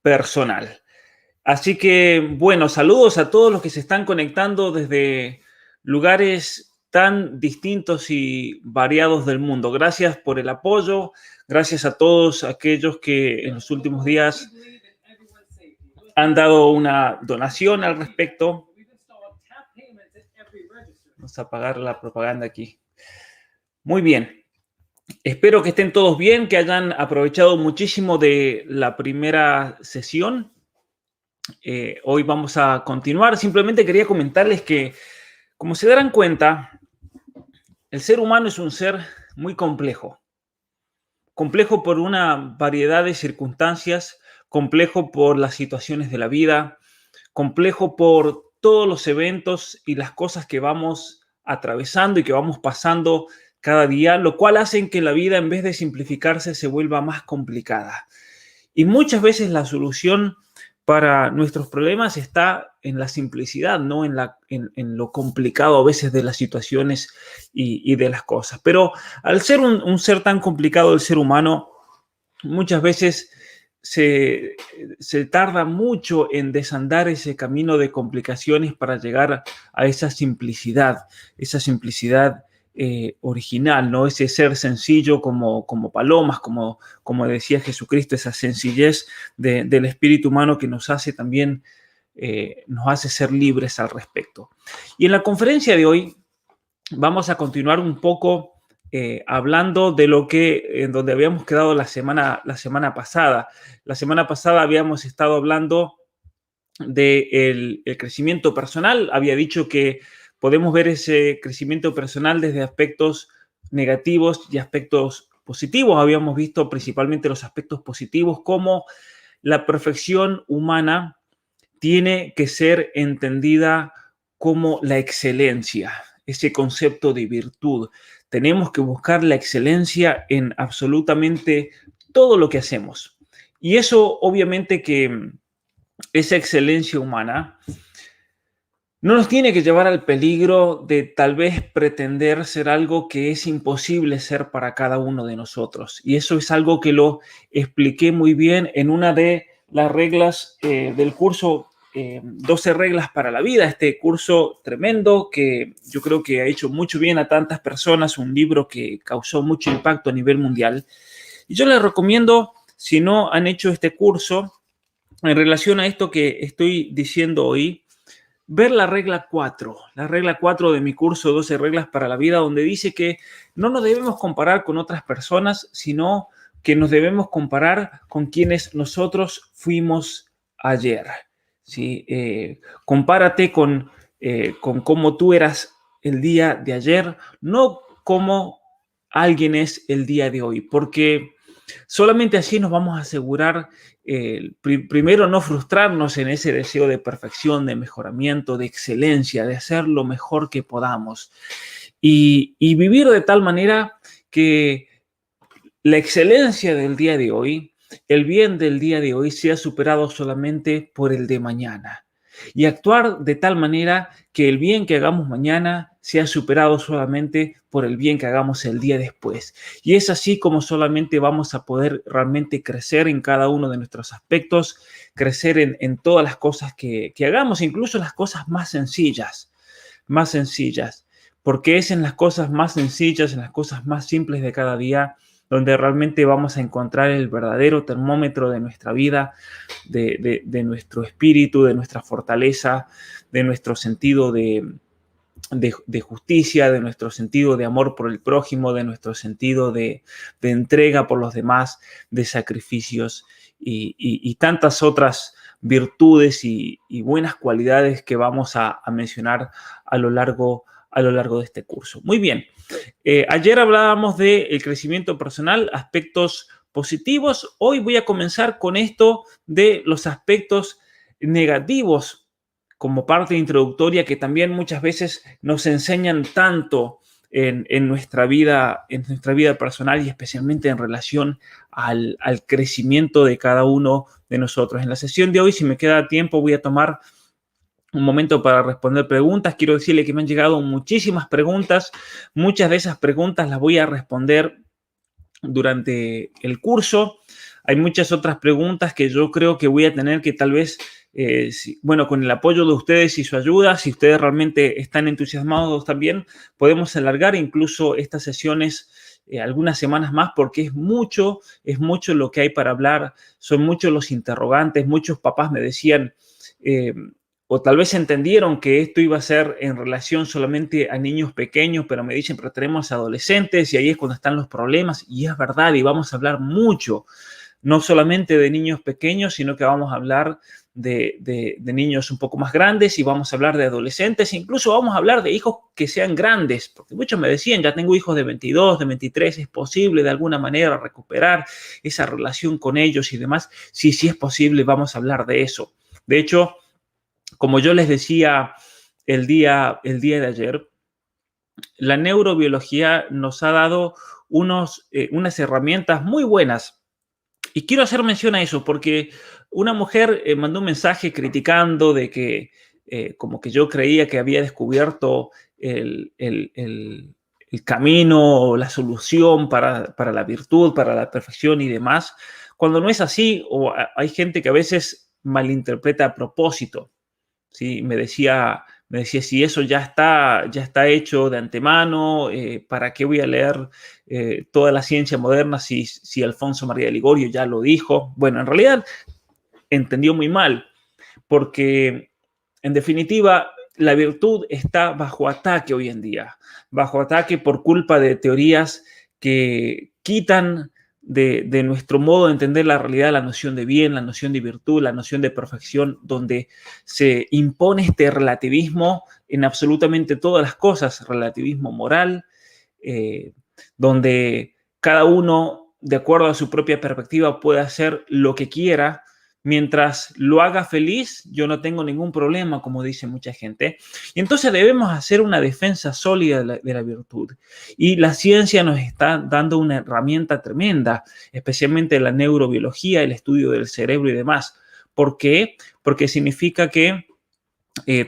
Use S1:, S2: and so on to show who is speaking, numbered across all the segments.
S1: personal. Así que, bueno, saludos a todos los que se están conectando desde lugares tan distintos y variados del mundo. Gracias por el apoyo, gracias a todos aquellos que en los últimos días han dado una donación al respecto. Vamos a apagar la propaganda aquí. Muy bien. Espero que estén todos bien, que hayan aprovechado muchísimo de la primera sesión. Hoy vamos a continuar. Simplemente quería comentarles que, como se darán cuenta, el ser humano es un ser muy complejo. Complejo por una variedad de circunstancias, complejo por las situaciones de la vida, complejo por todos los eventos y las cosas que vamos atravesando y que vamos pasando cada día, lo cual hace que la vida, en vez de simplificarse, se vuelva más complicada. Y muchas veces la solución para nuestros problemas está en la simplicidad, no en lo complicado a veces de las situaciones y de las cosas. Pero al ser un ser tan complicado, el ser humano, muchas veces se tarda mucho en desandar ese camino de complicaciones para llegar a esa simplicidad original, ¿no? Ese ser sencillo como palomas, como decía Jesucristo, esa sencillez del espíritu humano que nos hace también, nos hace ser libres al respecto. Y en la conferencia de hoy vamos a continuar un poco hablando de lo que, en donde habíamos quedado la semana pasada. La semana pasada habíamos estado hablando del crecimiento personal. Había dicho que podemos ver ese crecimiento personal desde aspectos negativos y aspectos positivos. Habíamos visto principalmente los aspectos positivos, como la perfección humana tiene que ser entendida como la excelencia, ese concepto de virtud. Tenemos que buscar la excelencia en absolutamente todo lo que hacemos. Y eso, obviamente, que esa excelencia humana no nos tiene que llevar al peligro de tal vez pretender ser algo que es imposible ser para cada uno de nosotros. Y eso es algo que lo expliqué muy bien en una de las reglas del curso 12 reglas para la vida, este curso tremendo que yo creo que ha hecho mucho bien a tantas personas, un libro que causó mucho impacto a nivel mundial. Y yo les recomiendo, si no han hecho este curso, en relación a esto que estoy diciendo hoy, ver la regla 4 de mi curso 12 reglas para la vida, donde dice que no nos debemos comparar con otras personas, sino que nos debemos comparar con quienes nosotros fuimos ayer. ¿Sí? Compárate con cómo tú eras el día de ayer, no como alguien es el día de hoy, porque solamente así nos vamos a asegurar, primero, no frustrarnos en ese deseo de perfección, de mejoramiento, de excelencia, de hacer lo mejor que podamos y vivir de tal manera que la excelencia del día de hoy, el bien del día de hoy, sea superado solamente por el de mañana. Y actuar de tal manera que el bien que hagamos mañana sea superado solamente por el bien que hagamos el día después. Y es así como solamente vamos a poder realmente crecer en cada uno de nuestros aspectos, crecer en todas las cosas que hagamos, incluso las cosas más sencillas, porque es en las cosas más sencillas, en las cosas más simples de cada día, donde realmente vamos a encontrar el verdadero termómetro de nuestra vida, de nuestro espíritu, de nuestra fortaleza, de nuestro sentido de justicia, de nuestro sentido de amor por el prójimo, de nuestro sentido de entrega por los demás, de sacrificios y tantas otras virtudes y buenas cualidades que vamos a mencionar a lo largo de este curso. Muy bien. Ayer hablábamos del crecimiento personal, aspectos positivos. Hoy voy a comenzar con esto de los aspectos negativos como parte introductoria que también muchas veces nos enseñan tanto en nuestra vida personal y especialmente en relación al crecimiento de cada uno de nosotros. En la sesión de hoy, si me queda tiempo, voy a tomar un momento para responder preguntas. Quiero decirle que me han llegado muchísimas preguntas. Muchas de esas preguntas las voy a responder durante el curso. hay muchas otras preguntas que yo creo que voy a tener que tal vez, bueno, con el apoyo de ustedes y su ayuda, si ustedes realmente están entusiasmados también, podemos alargar incluso estas sesiones algunas semanas más, porque es mucho lo que hay para hablar, son muchos los interrogantes, muchos papás me decían, o tal vez entendieron que esto iba a ser en relación solamente a niños pequeños, pero me dicen, pero tenemos adolescentes y ahí es cuando están los problemas, y es verdad, y vamos a hablar mucho, no solamente de niños pequeños, sino que vamos a hablar de niños un poco más grandes y vamos a hablar de adolescentes, incluso vamos a hablar de hijos que sean grandes, porque muchos me decían, ya tengo hijos de 22, de 23, ¿es posible de alguna manera recuperar esa relación con ellos y demás? Sí, sí es posible, vamos a hablar de eso. De hecho, como yo les decía el día de ayer, la neurobiología nos ha dado unas herramientas muy buenas. Y quiero hacer mención a eso porque una mujer mandó un mensaje criticando de que como que yo creía que había descubierto el camino o la solución para la virtud, para la perfección y demás, cuando no es así, o hay gente que a veces malinterpreta a propósito. ¿Sí? Me decía, si eso ya está hecho de antemano, ¿para qué voy a leer toda la ciencia moderna si Alfonso María de Ligorio ya lo dijo? Bueno, en realidad entendió muy mal, porque en definitiva la virtud está bajo ataque hoy en día, bajo ataque por culpa de teorías que quitan de nuestro modo de entender la realidad, la noción de bien, la noción de virtud, la noción de perfección, donde se impone este relativismo en absolutamente todas las cosas, relativismo moral, eh, donde cada uno, de acuerdo a su propia perspectiva, puede hacer lo que quiera. Mientras lo haga feliz, yo no tengo ningún problema, como dice mucha gente. Y entonces debemos hacer una defensa sólida de la virtud. Y la ciencia nos está dando una herramienta tremenda, especialmente la neurobiología, el estudio del cerebro y demás. ¿Por qué? Porque significa que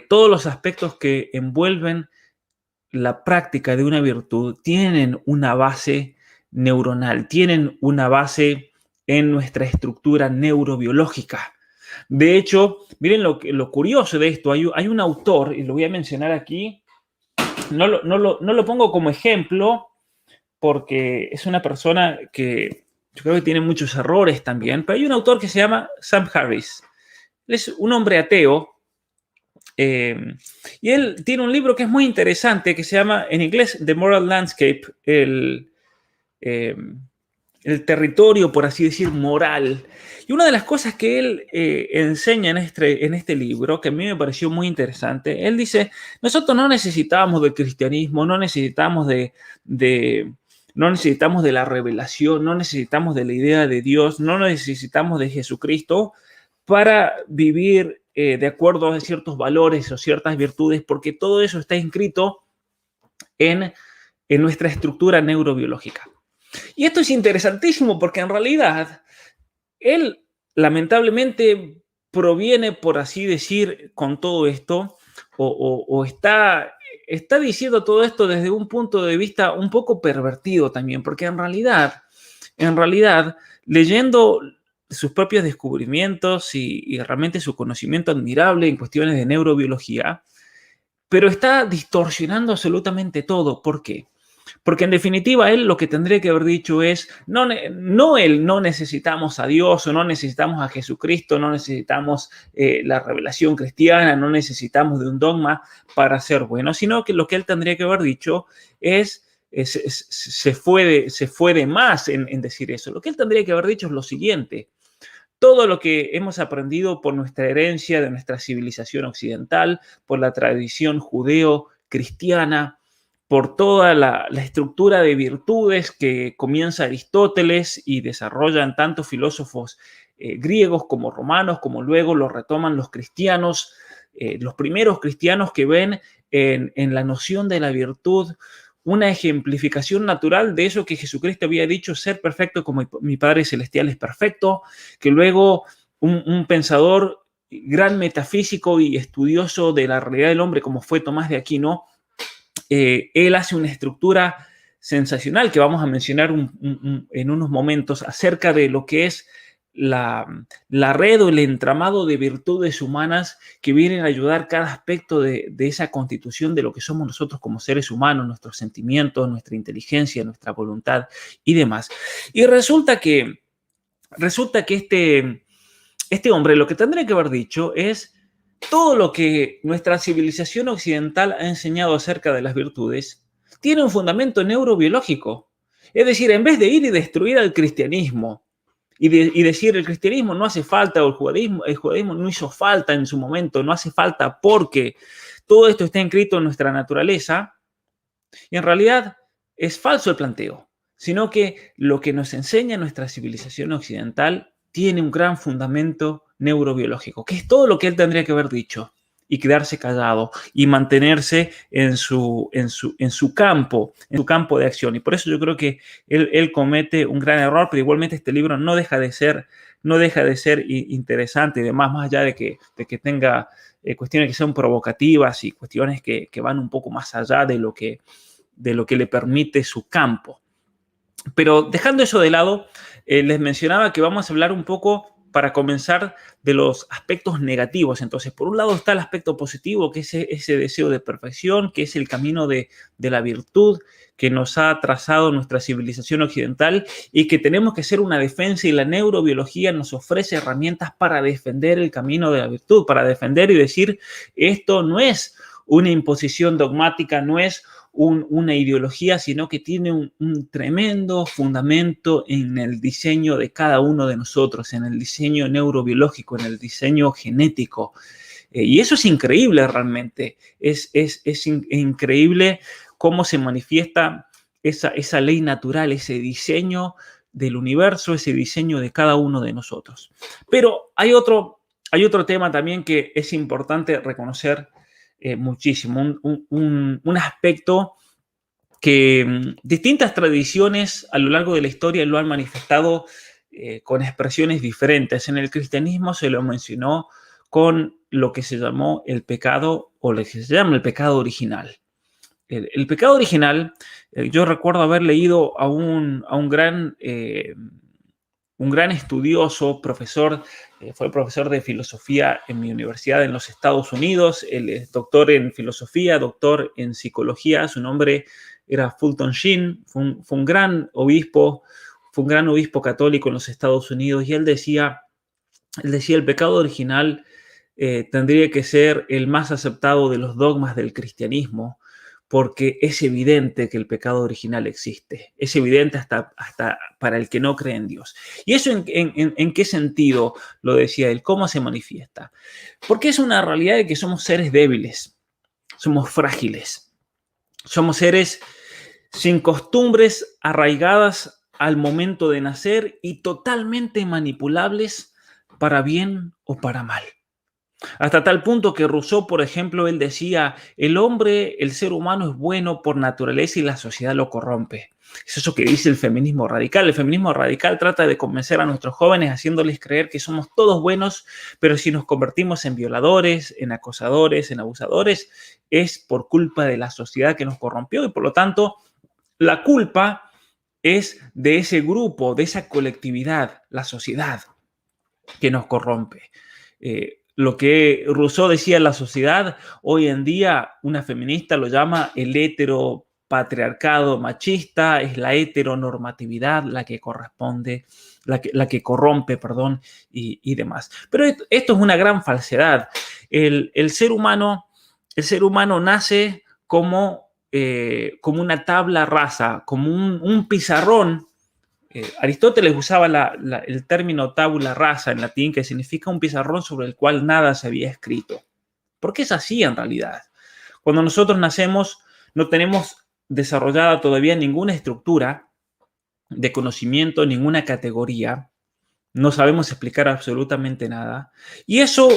S1: todos los aspectos que envuelven la práctica de una virtud tienen una base neuronal, tienen una base en nuestra estructura neurobiológica. De hecho, miren lo curioso de esto, hay un autor, y lo voy a mencionar aquí, no lo pongo como ejemplo porque es una persona que yo creo que tiene muchos errores también, pero hay un autor que se llama Sam Harris. Él es un hombre ateo, y él tiene un libro que es muy interesante, que se llama, en inglés, The Moral Landscape, el territorio, por así decir, moral. Y una de las cosas que él enseña en este libro, que a mí me pareció muy interesante, él dice, nosotros no necesitamos del cristianismo, no necesitamos no necesitamos de la revelación, no necesitamos de la idea de Dios, no necesitamos de Jesucristo para vivir de acuerdo a ciertos valores o ciertas virtudes, porque todo eso está inscrito en nuestra estructura neurobiológica. Y esto es interesantísimo porque en realidad él lamentablemente proviene, por así decir, con todo esto, o está diciendo todo esto desde un punto de vista un poco pervertido también, porque en realidad, leyendo sus propios descubrimientos y realmente su conocimiento admirable en cuestiones de neurobiología, pero está distorsionando absolutamente todo. ¿Por qué? Porque en definitiva él lo que tendría que haber dicho es, no necesitamos a Dios o no necesitamos a Jesucristo, no necesitamos la revelación cristiana, no necesitamos de un dogma para ser buenos, sino que lo que él tendría que haber dicho es, se fue de más en decir eso. Lo que él tendría que haber dicho es lo siguiente: todo lo que hemos aprendido por nuestra herencia de nuestra civilización occidental, por la tradición judeo-cristiana, por toda la estructura de virtudes que comienza Aristóteles y desarrollan tanto filósofos griegos como romanos, como luego lo retoman los cristianos, los primeros cristianos que ven en la noción de la virtud una ejemplificación natural de eso que Jesucristo había dicho, ser perfecto como mi Padre Celestial es perfecto, que luego un pensador gran metafísico y estudioso de la realidad del hombre como fue Tomás de Aquino, él hace una estructura sensacional que vamos a mencionar en unos momentos acerca de lo que es la red o el entramado de virtudes humanas que vienen a ayudar cada aspecto de esa constitución de lo que somos nosotros como seres humanos, nuestros sentimientos, nuestra inteligencia, nuestra voluntad y demás. Y resulta que este hombre lo que tendría que haber dicho es todo lo que nuestra civilización occidental ha enseñado acerca de las virtudes tiene un fundamento neurobiológico. Es decir, en vez de ir y destruir al cristianismo y decir el cristianismo no hace falta o el judaísmo no hizo falta en su momento, no hace falta porque todo esto está inscrito en nuestra naturaleza, y en realidad es falso el planteo, sino que lo que nos enseña nuestra civilización occidental tiene un gran fundamento neurobiológico, que es todo lo que él tendría que haber dicho y quedarse callado y mantenerse en su campo de acción. Y por eso yo creo que él comete un gran error, pero igualmente este libro no deja de ser interesante y demás, más allá de que tenga cuestiones que son provocativas y cuestiones que van un poco más allá de lo que le permite su campo. Pero dejando eso de lado, les mencionaba que vamos a hablar un poco, para comenzar, de los aspectos negativos. Entonces, por un lado está el aspecto positivo, que es ese deseo de perfección, que es el camino de la virtud que nos ha trazado nuestra civilización occidental y que tenemos que hacer una defensa, y la neurobiología nos ofrece herramientas para defender el camino de la virtud, para defender y decir, esto no es una imposición dogmática, no es una ideología, sino que tiene un tremendo fundamento en el diseño de cada uno de nosotros, en el diseño neurobiológico, en el diseño genético. Y eso es increíble realmente. Es increíble cómo se manifiesta esa ley natural, ese diseño del universo, ese diseño de cada uno de nosotros. Pero hay otro tema también que es importante reconocer muchísimo, un aspecto que distintas tradiciones a lo largo de la historia lo han manifestado con expresiones diferentes. En el cristianismo se lo mencionó con lo que se llamó el pecado, o lo que se llama el pecado original. El pecado original, yo recuerdo haber leído a un gran estudioso, profesor, fue profesor de filosofía en mi universidad en los Estados Unidos. Él es doctor en filosofía, doctor en psicología. Su nombre era Fulton Sheen. Fue un gran obispo católico en los Estados Unidos. Y él decía el pecado original tendría que ser el más aceptado de los dogmas del cristianismo, porque es evidente que el pecado original existe. Es evidente hasta para el que no cree en Dios. ¿Y eso en qué sentido lo decía él? ¿Cómo se manifiesta? Porque es una realidad de que somos seres débiles, somos frágiles, somos seres sin costumbres arraigadas al momento de nacer y totalmente manipulables para bien o para mal. Hasta tal punto que Rousseau, por ejemplo, él decía, el ser humano es bueno por naturaleza y la sociedad lo corrompe. Es eso que dice el feminismo radical. El feminismo radical trata de convencer a nuestros jóvenes haciéndoles creer que somos todos buenos, pero si nos convertimos en violadores, en acosadores, en abusadores, es por culpa de la sociedad que nos corrompió, y por lo tanto la culpa es de ese grupo, de esa colectividad, la sociedad que nos corrompe. Lo que Rousseau decía en la sociedad, hoy en día una feminista lo llama el heteropatriarcado machista, es la heteronormatividad la que corresponde, la que corrompe, y demás. Pero esto es una gran falsedad. El ser humano nace como una tabla rasa, como un pizarrón. Aristóteles usaba el término tabula rasa en latín, que significa un pizarrón sobre el cual nada se había escrito. Porque es así en realidad. Cuando nosotros nacemos, no tenemos desarrollada todavía ninguna estructura de conocimiento, ninguna categoría. No sabemos explicar absolutamente nada. Y eso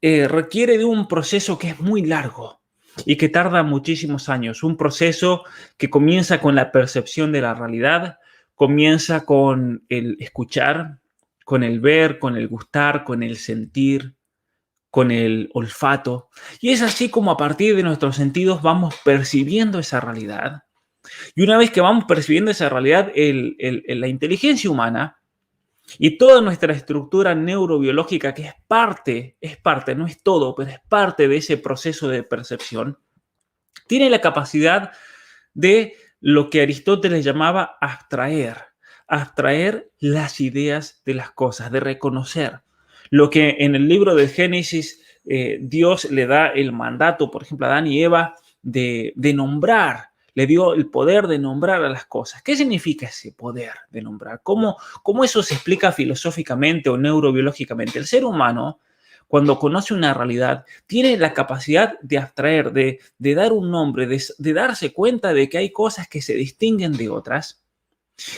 S1: requiere de un proceso que es muy largo y que tarda muchísimos años. Un proceso que comienza con la percepción de la realidad, comienza con el escuchar, con el ver, con el gustar, con el sentir, con el olfato. Y es así como a partir de nuestros sentidos vamos percibiendo esa realidad. Y una vez que vamos percibiendo esa realidad, la inteligencia humana Y toda nuestra estructura neurobiológica, que es parte, no es todo, pero es parte de ese proceso de percepción, tiene la capacidad de lo que Aristóteles llamaba abstraer las ideas de las cosas, de reconocer. Lo que en el libro de Génesis Dios le da el mandato, por ejemplo, a Adán y Eva, de nombrar, le dio el poder de nombrar a las cosas. ¿Qué significa ese poder de nombrar? ¿Cómo eso se explica filosóficamente o neurobiológicamente? El ser humano, cuando conoce una realidad, tiene la capacidad de abstraer, de dar un nombre, de darse cuenta de que hay cosas que se distinguen de otras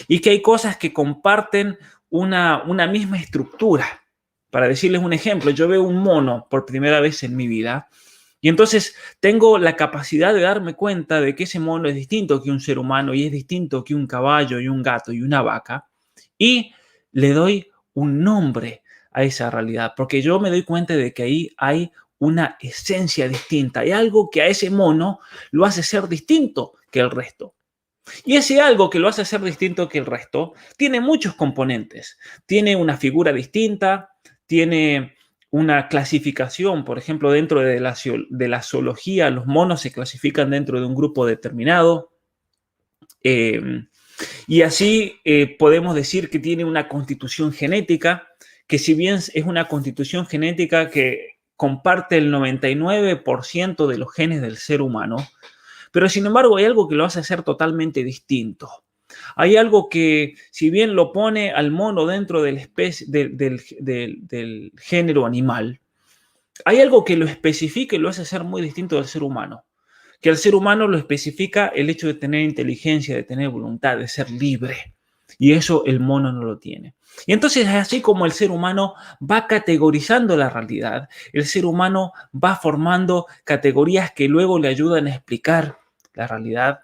S1: y que hay cosas que comparten una misma estructura. Para decirles un ejemplo, yo veo un mono por primera vez en mi vida y entonces tengo la capacidad de darme cuenta de que ese mono es distinto que un ser humano y es distinto que un caballo y un gato y una vaca y le doy un nombre a esa realidad, porque yo me doy cuenta de que ahí hay una esencia distinta, hay algo que a ese mono lo hace ser distinto que el resto. Y ese algo que lo hace ser distinto que el resto tiene muchos componentes. Tiene una figura distinta, tiene una clasificación, por ejemplo, dentro de la zoología, los monos se clasifican dentro de un grupo determinado. Y así podemos decir que tiene una constitución genética, que si bien es una constitución genética que comparte el 99% de los genes del ser humano, pero sin embargo hay algo que lo hace ser totalmente distinto. Hay algo que, si bien lo pone al mono dentro del género animal, hay algo que lo especifica y lo hace ser muy distinto del ser humano. Que el ser humano lo especifica el hecho de tener inteligencia, de tener voluntad, de ser libre. Y eso el mono no lo tiene. Y entonces, así como el ser humano va categorizando la realidad, el ser humano va formando categorías que luego le ayudan a explicar la realidad.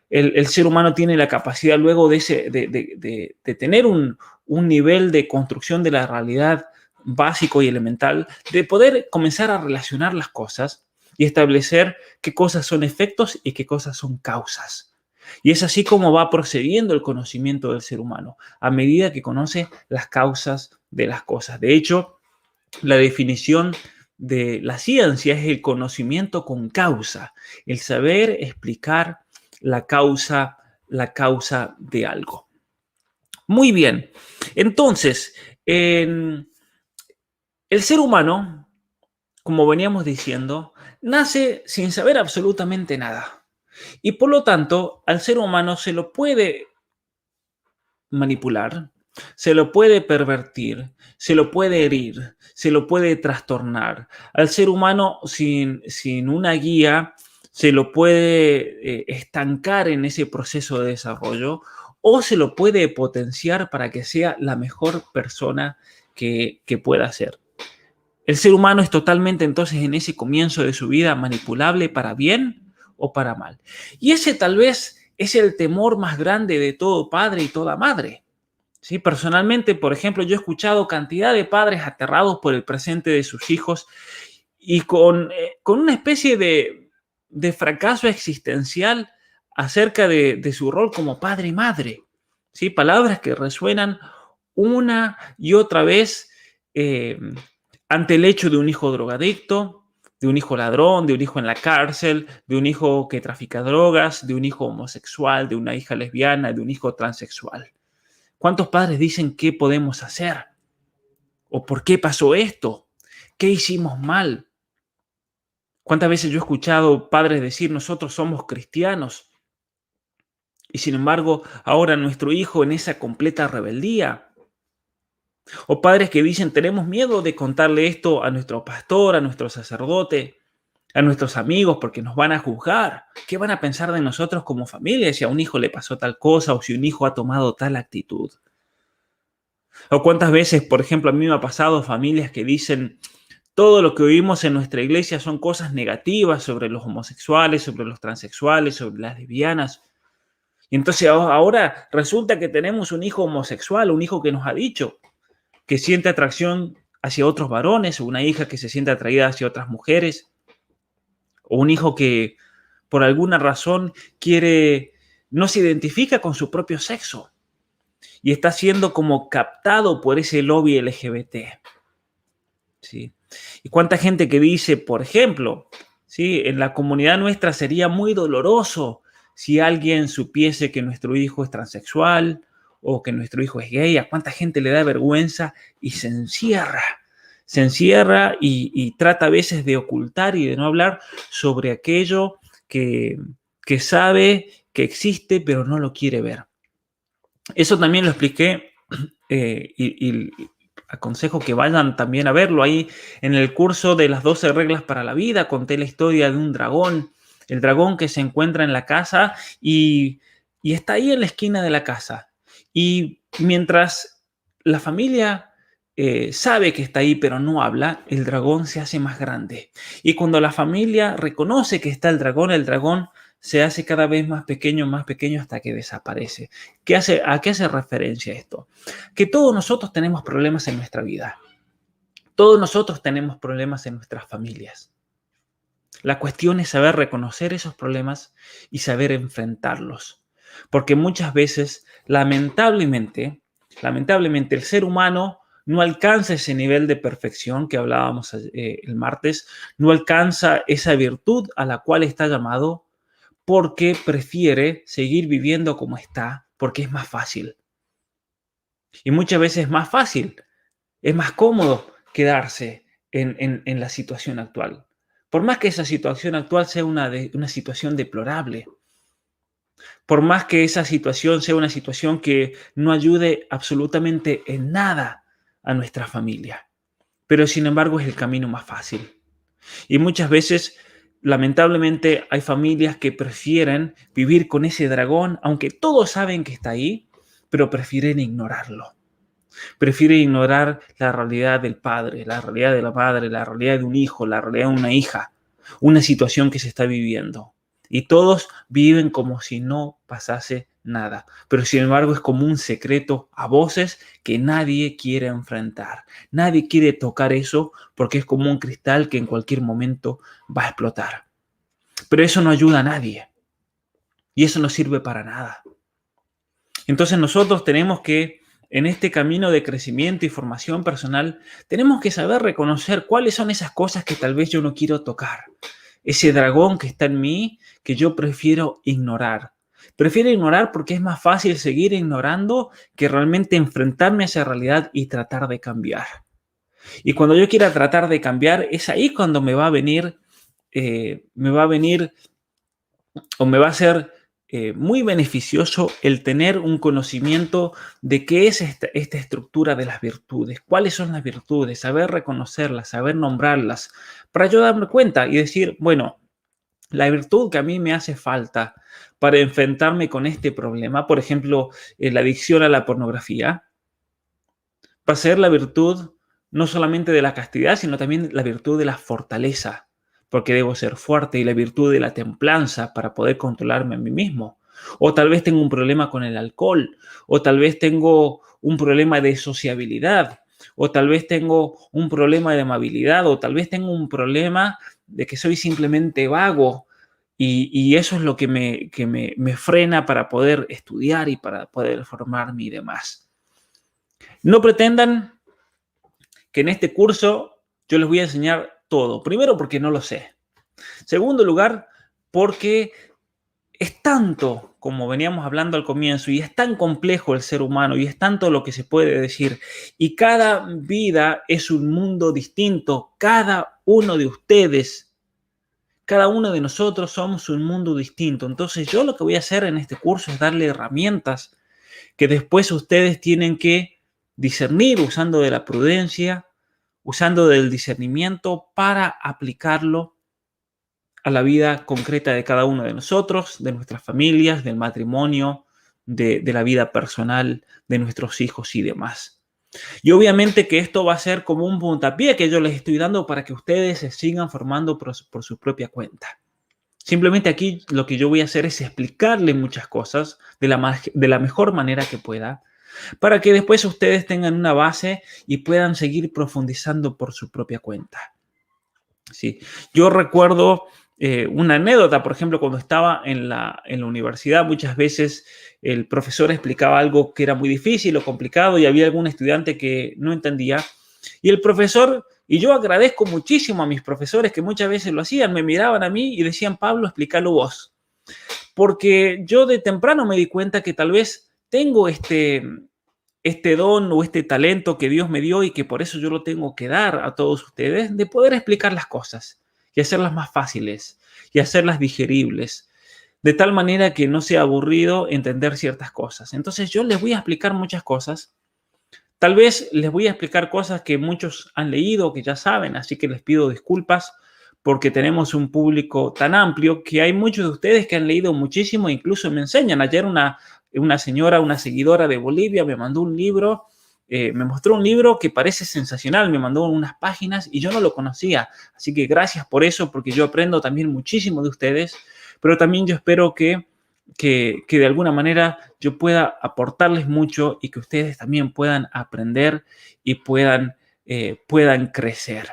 S1: El ser humano tiene la capacidad luego de tener un nivel de construcción de la realidad básico y elemental, de poder comenzar a relacionar las cosas y establecer qué cosas son efectos y qué cosas son causas. Y es así como va procediendo el conocimiento del ser humano, a medida que conoce las causas de las cosas. De hecho, la definición de la ciencia es el conocimiento con causa, el saber explicar la causa de algo. Muy bien, entonces, el ser humano, como veníamos diciendo, nace sin saber absolutamente nada. Y por lo tanto, al ser humano se lo puede manipular, se lo puede pervertir, se lo puede herir, se lo puede trastornar. Al ser humano sin una guía se lo puede estancar en ese proceso de desarrollo o se lo puede potenciar para que sea la mejor persona que pueda ser. El ser humano es totalmente entonces en ese comienzo de su vida manipulable para bien o para mal. Y ese tal vez es el temor más grande de todo padre y toda madre. ¿Sí? Personalmente, por ejemplo, yo he escuchado cantidad de padres aterrados por el presente de sus hijos y con una especie de fracaso existencial acerca de su rol como padre y madre. ¿Sí? Palabras que resuenan una y otra vez ante el hecho de un hijo drogadicto, de un hijo ladrón, de un hijo en la cárcel, de un hijo que trafica drogas, de un hijo homosexual, de una hija lesbiana, de un hijo transexual. ¿Cuántos padres dicen qué podemos hacer? ¿O por qué pasó esto? ¿Qué hicimos mal? ¿Cuántas veces yo he escuchado padres decir nosotros somos cristianos? Y sin embargo, ahora nuestro hijo en esa completa rebeldía. O padres que dicen tenemos miedo de contarle esto a nuestro pastor, a nuestro sacerdote, a nuestros amigos porque nos van a juzgar. ¿Qué van a pensar de nosotros como familia si a un hijo le pasó tal cosa o si un hijo ha tomado tal actitud? O cuántas veces, por ejemplo, a mí me ha pasado familias que dicen todo lo que oímos en nuestra iglesia son cosas negativas sobre los homosexuales, sobre los transexuales, sobre las lesbianas. Y entonces ahora resulta que tenemos un hijo homosexual, un hijo que nos ha dicho que siente atracción hacia otros varones, o una hija que se siente atraída hacia otras mujeres, o un hijo que por alguna razón no se identifica con su propio sexo. y está siendo como captado por ese lobby LGBT. ¿Sí? Y cuánta gente que dice, por ejemplo, ¿sí? En la comunidad nuestra sería muy doloroso si alguien supiese que nuestro hijo es transexual o que nuestro hijo es gay. A cuánta gente le da vergüenza y se encierra. Se encierra y trata a veces de ocultar y de no hablar sobre aquello que sabe que existe, pero no lo quiere ver. Eso también lo expliqué y aconsejo que vayan también a verlo. Ahí en el curso de las 12 reglas para la vida conté la historia de un dragón, el dragón que se encuentra en la casa y está ahí en la esquina de la casa. Y mientras la familia sabe que está ahí pero no habla, el dragón se hace más grande. Y cuando la familia reconoce que está el dragón se hace cada vez más pequeño hasta que desaparece. ¿A qué hace referencia esto? Que todos nosotros tenemos problemas en nuestra vida. Todos nosotros tenemos problemas en nuestras familias. La cuestión es saber reconocer esos problemas y saber enfrentarlos. Porque muchas veces, lamentablemente, el ser humano no alcanza ese nivel de perfección que hablábamos el martes, no alcanza esa virtud a la cual está llamado porque prefiere seguir viviendo como está, porque es más fácil. Y muchas veces es más fácil, es más cómodo quedarse en la situación actual. Por más que esa situación actual sea una situación deplorable, por más que esa situación sea una situación que no ayude absolutamente en nada a nuestra familia. Pero sin embargo es el camino más fácil. Y muchas veces, lamentablemente, hay familias que prefieren vivir con ese dragón, aunque todos saben que está ahí, pero prefieren ignorarlo. Prefieren ignorar la realidad del padre, la realidad de la madre, la realidad de un hijo, la realidad de una hija, una situación que se está viviendo. Y todos viven como si no pasase nada. Pero sin embargo es como un secreto a voces que nadie quiere enfrentar. Nadie quiere tocar eso porque es como un cristal que en cualquier momento va a explotar. Pero eso no ayuda a nadie. Y eso no sirve para nada. Entonces nosotros tenemos que, en este camino de crecimiento y formación personal, tenemos que saber reconocer cuáles son esas cosas que tal vez yo no quiero tocar. Ese dragón que está en mí que yo prefiero ignorar. Prefiero ignorar porque es más fácil seguir ignorando que realmente enfrentarme a esa realidad y tratar de cambiar. Y cuando yo quiera tratar de cambiar, es ahí cuando me va a venir o me va a ser muy beneficioso el tener un conocimiento de qué es esta estructura de las virtudes, cuáles son las virtudes, saber reconocerlas, saber nombrarlas, para yo darme cuenta y decir, bueno, la virtud que a mí me hace falta para enfrentarme con este problema, por ejemplo, la adicción a la pornografía, va a ser la virtud no solamente de la castidad, sino también la virtud de la fortaleza, porque debo ser fuerte, y la virtud de la templanza para poder controlarme a mí mismo. O tal vez tengo un problema con el alcohol, o tal vez tengo un problema de sociabilidad, o tal vez tengo un problema de amabilidad, o tal vez tengo un problema de que soy simplemente vago, y eso es lo que me frena para poder estudiar y para poder formarme y demás. No pretendan que en este curso yo les voy a enseñar todo. Primero, porque no lo sé. Segundo lugar, porque es tanto, como veníamos hablando al comienzo, y es tan complejo el ser humano, y es tanto lo que se puede decir, y cada vida es un mundo distinto. Cada uno de ustedes, cada uno de nosotros somos un mundo distinto. Entonces yo lo que voy a hacer en este curso es darle herramientas que después ustedes tienen que discernir usando de la prudencia, usando del discernimiento para aplicarlo a la vida concreta de cada uno de nosotros, de nuestras familias, del matrimonio, de la vida personal, de nuestros hijos y demás. Y obviamente que esto va a ser como un puntapié que yo les estoy dando para que ustedes se sigan formando por su propia cuenta. Simplemente aquí lo que yo voy a hacer es explicarle muchas cosas de la mejor manera que pueda, para que después ustedes tengan una base y puedan seguir profundizando por su propia cuenta. Sí. Yo recuerdo una anécdota, por ejemplo, cuando estaba en la universidad, muchas veces el profesor explicaba algo que era muy difícil o complicado y había algún estudiante que no entendía. Y el profesor, y yo agradezco muchísimo a mis profesores que muchas veces lo hacían, me miraban a mí y decían, Pablo, explícalo vos. Porque yo de temprano me di cuenta que tal vez tengo este don o este talento que Dios me dio y que por eso yo lo tengo que dar a todos ustedes, de poder explicar las cosas y hacerlas más fáciles y hacerlas digeribles, de tal manera que no sea aburrido entender ciertas cosas. Entonces yo les voy a explicar muchas cosas. Tal vez les voy a explicar cosas que muchos han leído, que ya saben, así que les pido disculpas porque tenemos un público tan amplio que hay muchos de ustedes que han leído muchísimo e incluso me enseñan. Ayer una señora, una seguidora de Bolivia, me mandó un libro, me mostró un libro que parece sensacional, me mandó unas páginas y yo no lo conocía. Así que gracias por eso, porque yo aprendo también muchísimo de ustedes, pero también yo espero que de alguna manera yo pueda aportarles mucho y que ustedes también puedan aprender y puedan crecer.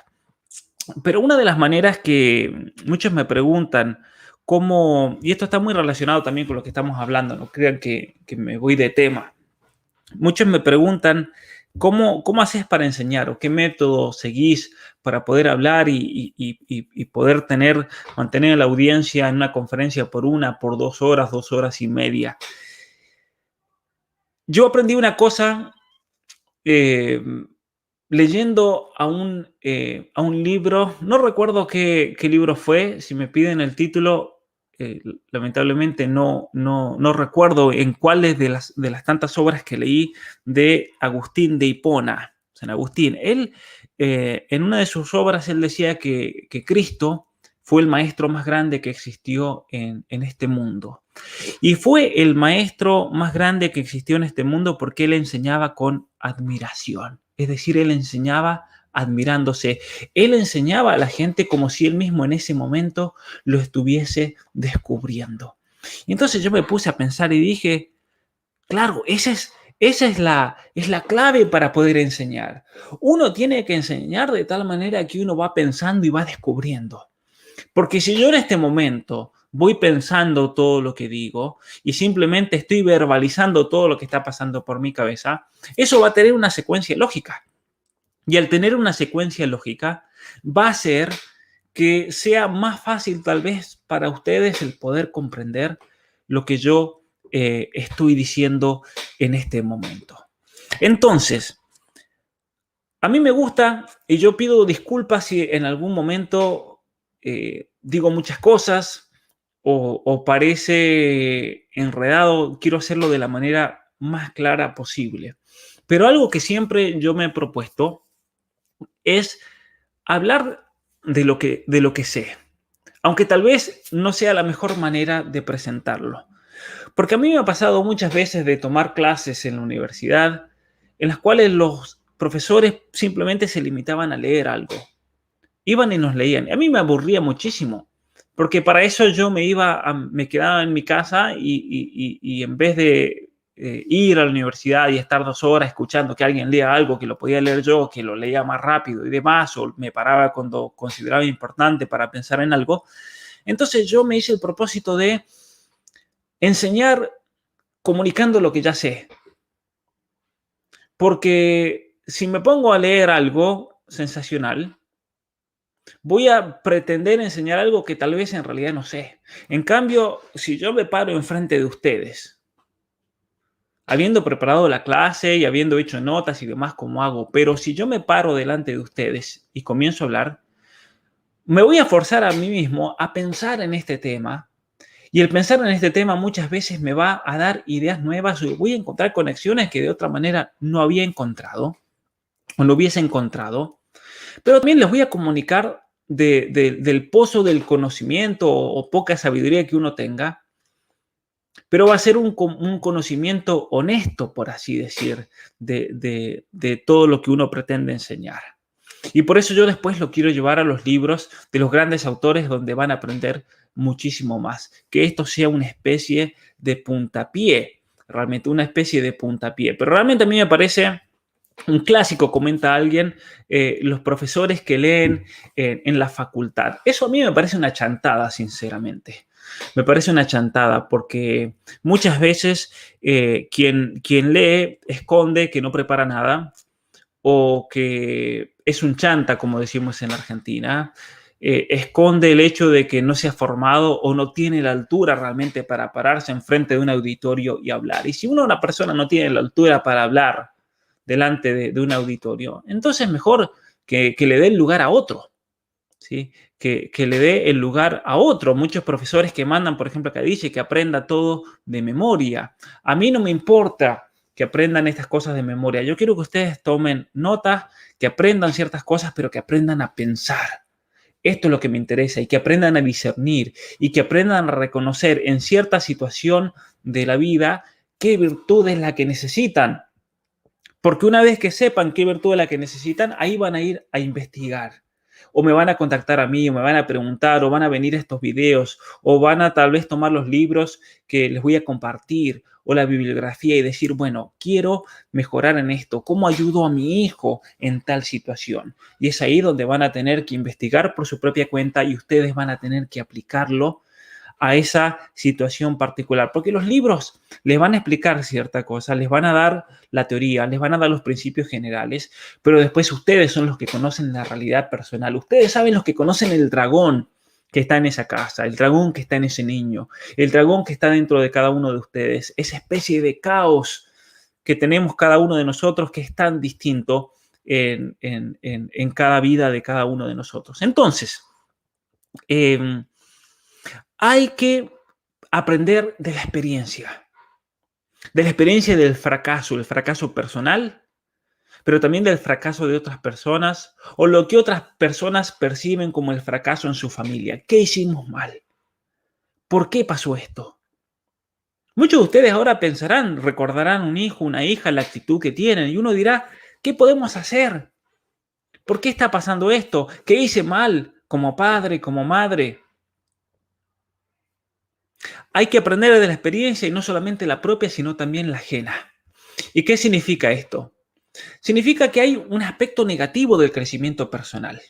S1: Pero una de las maneras que muchos me preguntan cómo, y esto está muy relacionado también con lo que estamos hablando, no crean que me voy de tema. Muchos me preguntan cómo haces para enseñar o qué método seguís para poder hablar y poder mantener a la audiencia en una conferencia por 2 horas, 2 horas y media. Yo aprendí una cosa leyendo a un libro, no recuerdo qué libro fue, si me piden el título, lamentablemente no recuerdo en cuáles de las tantas obras que leí de Agustín de Hipona, San Agustín. Él, en una de sus obras, él decía que Cristo fue el maestro más grande que existió en este mundo. Y fue el maestro más grande que existió en este mundo porque él enseñaba con admiración. Es decir, él enseñaba admirándose. Él enseñaba a la gente como si él mismo en ese momento lo estuviese descubriendo. Y entonces yo me puse a pensar y dije, claro, esa es la clave para poder enseñar. Uno tiene que enseñar de tal manera que uno va pensando y va descubriendo. Porque si yo en este momento voy pensando todo lo que digo y simplemente estoy verbalizando todo lo que está pasando por mi cabeza, eso va a tener una secuencia lógica. Y al tener una secuencia lógica, va a hacer que sea más fácil tal vez para ustedes el poder comprender lo que yo estoy diciendo en este momento. Entonces, a mí me gusta y yo pido disculpas si en algún momento digo muchas cosas o parece enredado. Quiero hacerlo de la manera más clara posible. Pero algo que siempre yo me he propuesto es hablar de lo que sé, aunque tal vez no sea la mejor manera de presentarlo. Porque a mí me ha pasado muchas veces de tomar clases en la universidad en las cuales los profesores simplemente se limitaban a leer algo. Iban y nos leían. A mí me aburría muchísimo, porque para eso yo me quedaba en mi casa y en vez de ir a la universidad y estar 2 horas escuchando que alguien lea algo que lo podía leer yo, que lo leía más rápido y demás, o me paraba cuando consideraba importante para pensar en algo, entonces yo me hice el propósito de enseñar comunicando lo que ya sé. Porque si me pongo a leer algo sensacional, voy a pretender enseñar algo que tal vez en realidad no sé. En cambio, si yo me paro enfrente de ustedes, habiendo preparado la clase y habiendo hecho notas y demás como hago, pero si yo me paro delante de ustedes y comienzo a hablar, me voy a forzar a mí mismo a pensar en este tema. Y el pensar en este tema muchas veces me va a dar ideas nuevas y voy a encontrar conexiones que de otra manera no había encontrado o no hubiese encontrado. Pero también les voy a comunicar del pozo del conocimiento o poca sabiduría que uno tenga, pero va a ser un conocimiento honesto, por así decir, de todo lo que uno pretende enseñar. Y por eso yo después lo quiero llevar a los libros de los grandes autores donde van a aprender muchísimo más. Que esto sea una especie de puntapié, realmente una especie de puntapié. Pero realmente a mí me parece Un clásico, comenta alguien, los profesores que leen en la facultad. Eso a mí me parece una chantada, sinceramente. Me parece una chantada porque muchas veces quien lee esconde que no prepara nada o que es un chanta, como decimos en Argentina. Esconde el hecho de que no se ha formado o no tiene la altura realmente para pararse enfrente de un auditorio y hablar. Y si una persona no tiene la altura para hablar delante de un auditorio, entonces mejor que le dé el lugar a otro, ¿sí? Que le dé el lugar a otro. Muchos profesores que mandan, por ejemplo, que dice que aprenda todo de memoria. A mí no me importa que aprendan estas cosas de memoria. Yo quiero que ustedes tomen notas, que aprendan ciertas cosas, pero que aprendan a pensar. Esto es lo que me interesa, y que aprendan a discernir y que aprendan a reconocer en cierta situación de la vida qué virtud es la que necesitan. Porque una vez que sepan qué virtud es la que necesitan, ahí van a ir a investigar. O me van a contactar a mí, o me van a preguntar, o van a venir a estos videos, o van a tal vez tomar los libros que les voy a compartir, o la bibliografía y decir, bueno, quiero mejorar en esto. ¿Cómo ayudo a mi hijo en tal situación? Y es ahí donde van a tener que investigar por su propia cuenta y ustedes van a tener que aplicarlo a esa situación particular, porque los libros les van a explicar cierta cosa, les van a dar la teoría, les van a dar los principios generales, pero después ustedes son los que conocen la realidad personal. Ustedes saben los que conocen el dragón que está en esa casa, el dragón que está en ese niño, el dragón que está dentro de cada uno de ustedes, esa especie de caos que tenemos cada uno de nosotros que es tan distinto en cada vida de cada uno de nosotros. Entonces, hay que aprender de la experiencia del fracaso, el fracaso personal, pero también del fracaso de otras personas o lo que otras personas perciben como el fracaso en su familia. ¿Qué hicimos mal? ¿Por qué pasó esto? Muchos de ustedes ahora pensarán, recordarán un hijo, una hija, la actitud que tienen y uno dirá, ¿qué podemos hacer? ¿Por qué está pasando esto? ¿Qué hice mal como padre, como madre? Hay que aprender de la experiencia y no solamente la propia, sino también la ajena. ¿Y qué significa esto? Significa que hay un aspecto negativo del crecimiento personal.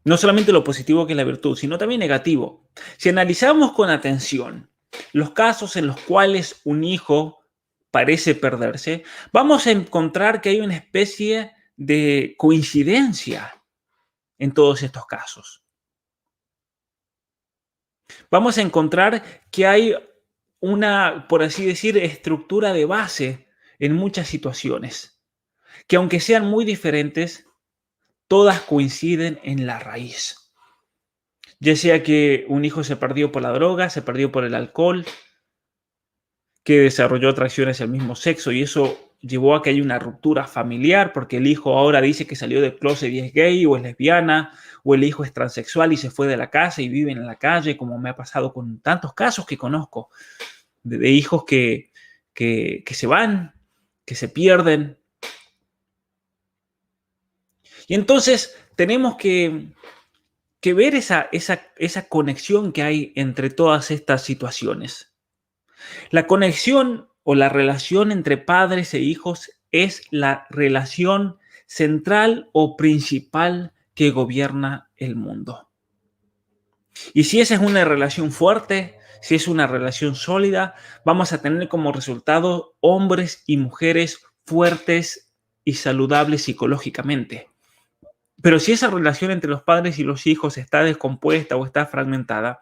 S1: No solamente lo positivo que es la virtud, sino también negativo. Si analizamos con atención los casos en los cuales un hijo parece perderse, vamos a encontrar que hay una especie de coincidencia en todos estos casos. Vamos a encontrar que hay una, por así decir, estructura de base en muchas situaciones, que aunque sean muy diferentes, todas coinciden en la raíz. Ya sea que un hijo se perdió por la droga, se perdió por el alcohol, que desarrolló atracciones al mismo sexo y eso llevó a que haya una ruptura familiar porque el hijo ahora dice que salió del closet y es gay o es lesbiana, o el hijo es transexual y se fue de la casa y vive en la calle, como me ha pasado con tantos casos que conozco de hijos que se van, que se pierden. Y entonces tenemos que ver esa conexión que hay entre todas estas situaciones. La conexión o la relación entre padres e hijos es la relación central o principal que gobierna el mundo. Y si esa es una relación fuerte, si es una relación sólida, vamos a tener como resultado hombres y mujeres fuertes y saludables psicológicamente. Pero si esa relación entre los padres y los hijos está descompuesta o está fragmentada,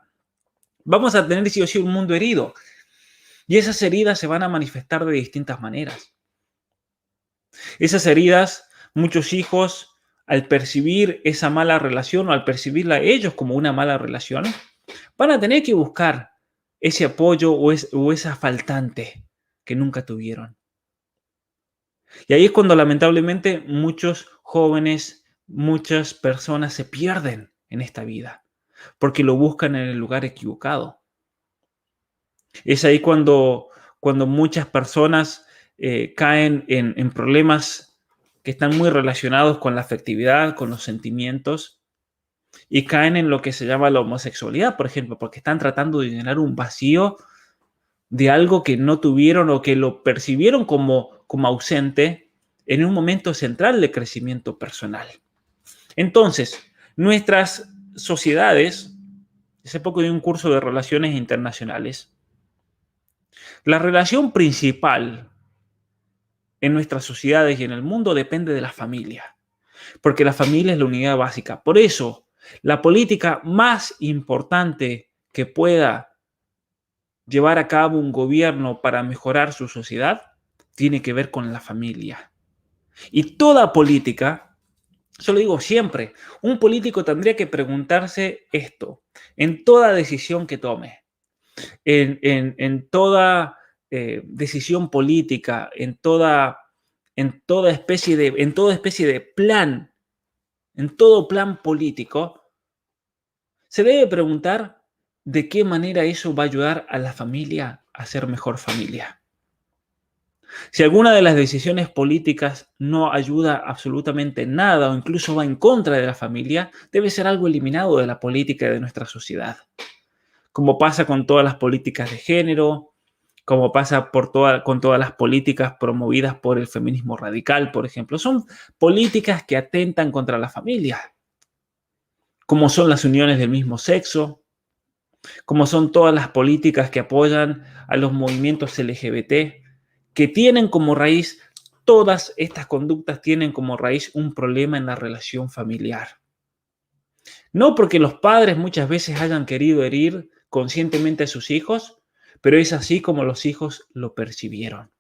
S1: vamos a tener sí o sí un mundo herido. Y esas heridas se van a manifestar de distintas maneras. Esas heridas, muchos hijos, al percibir esa mala relación o al percibirla ellos como una mala relación, van a tener que buscar ese apoyo o esa faltante que nunca tuvieron. Y ahí es cuando lamentablemente muchos jóvenes, muchas personas se pierden en esta vida, porque lo buscan en el lugar equivocado. Es ahí cuando muchas personas caen en problemas que están muy relacionados con la afectividad, con los sentimientos, y caen en lo que se llama la homosexualidad, por ejemplo, porque están tratando de llenar un vacío de algo que no tuvieron o que lo percibieron como como ausente en un momento central de crecimiento personal. Entonces, nuestras sociedades, hace poco di un curso de relaciones internacionales, la relación principal en nuestras sociedades y en el mundo depende de la familia, porque la familia es la unidad básica. Por eso, la política más importante que pueda llevar a cabo un gobierno para mejorar su sociedad tiene que ver con la familia. Y toda política, yo lo digo siempre, un político tendría que preguntarse esto en toda decisión que tome, en toda decisión política, en toda especie de plan, en todo plan político, se debe preguntar de qué manera eso va a ayudar a la familia a ser mejor familia. Si alguna de las decisiones políticas no ayuda absolutamente en nada o incluso va en contra de la familia, debe ser algo eliminado de la política de nuestra sociedad. Como pasa con todas las políticas de género, como pasa con todas las políticas promovidas por el feminismo radical, por ejemplo. Son políticas que atentan contra la familia, como son las uniones del mismo sexo, como son todas las políticas que apoyan a los movimientos LGBT, que tienen como raíz, todas estas conductas tienen como raíz un problema en la relación familiar. No porque los padres muchas veces hayan querido herir conscientemente a sus hijos, pero es así como los hijos lo percibieron.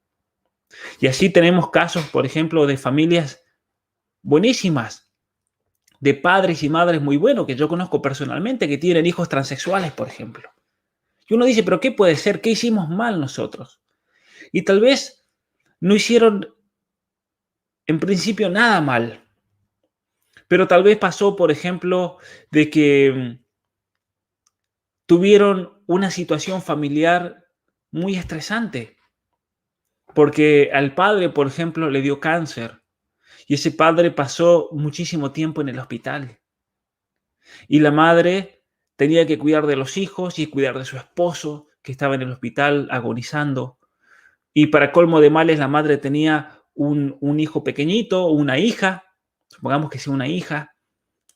S1: Y así tenemos casos, por ejemplo, de familias buenísimas, de padres y madres muy buenos, que yo conozco personalmente, que tienen hijos transexuales, por ejemplo. Y uno dice, ¿pero qué puede ser? ¿Qué hicimos mal nosotros? Y tal vez no hicieron en principio nada mal, pero tal vez pasó, por ejemplo, de que tuvieron una situación familiar muy estresante, porque al padre, por ejemplo, le dio cáncer y ese padre pasó muchísimo tiempo en el hospital. Y la madre tenía que cuidar de los hijos y cuidar de su esposo, que estaba en el hospital agonizando. Y para colmo de males, la madre tenía un hijo pequeñito, una hija, supongamos que sea una hija,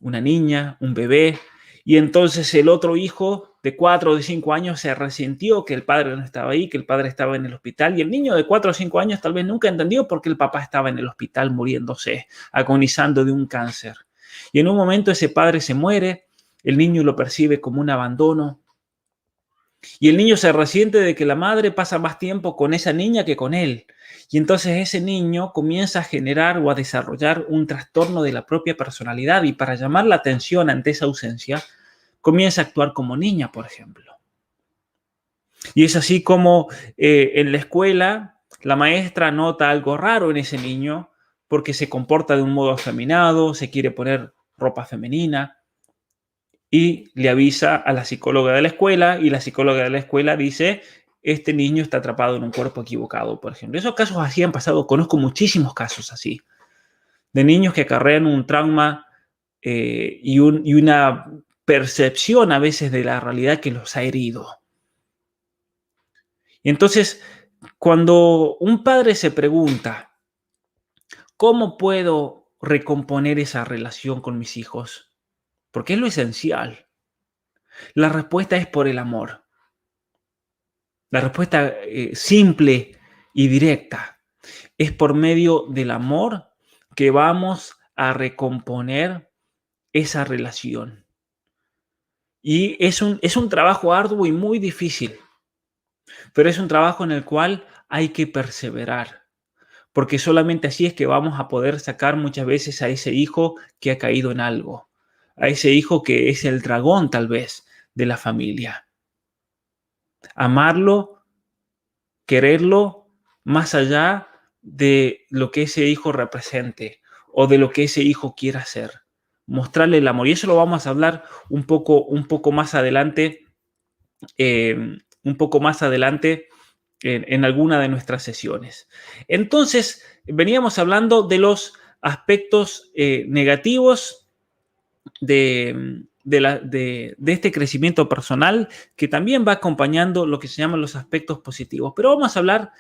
S1: una niña, un bebé. Y entonces el otro hijo de 4 o de 5 años se resintió que el padre no estaba ahí, que el padre estaba en el hospital. Y el niño de 4 o 5 años tal vez nunca entendió por qué el papá estaba en el hospital muriéndose, agonizando de un cáncer. Y en un momento ese padre se muere, el niño lo percibe como un abandono. Y el niño se resiente de que la madre pasa más tiempo con esa niña que con él. Y entonces ese niño comienza a generar o a desarrollar un trastorno de la propia personalidad y para llamar la atención ante esa ausencia, comienza a actuar como niña, por ejemplo. Y es así como en la escuela la maestra nota algo raro en ese niño porque se comporta de un modo afeminado, se quiere poner ropa femenina. Y le avisa a la psicóloga de la escuela y la psicóloga de la escuela dice, este niño está atrapado en un cuerpo equivocado, por ejemplo. Esos casos así han pasado, conozco muchísimos casos así, de niños que acarrean un trauma y una percepción a veces de la realidad que los ha herido. Y entonces, cuando un padre se pregunta, ¿cómo puedo recomponer esa relación con mis hijos? Porque es lo esencial. La respuesta es por el amor. La respuesta simple y directa es por medio del amor que vamos a recomponer esa relación. Y es un trabajo arduo y muy difícil, pero es un trabajo en el cual hay que perseverar, porque solamente así es que vamos a poder sacar muchas veces a ese hijo que ha caído en algo, a ese hijo que es el dragón tal vez de la familia. Amarlo, quererlo más allá de lo que ese hijo represente o de lo que ese hijo quiera hacer. Mostrarle el amor. Y eso lo vamos a hablar un poco más adelante, en alguna de nuestras sesiones. Entonces, veníamos hablando de los aspectos negativos de este crecimiento personal que también va acompañando lo que se llaman los aspectos positivos. Pero vamos a hablar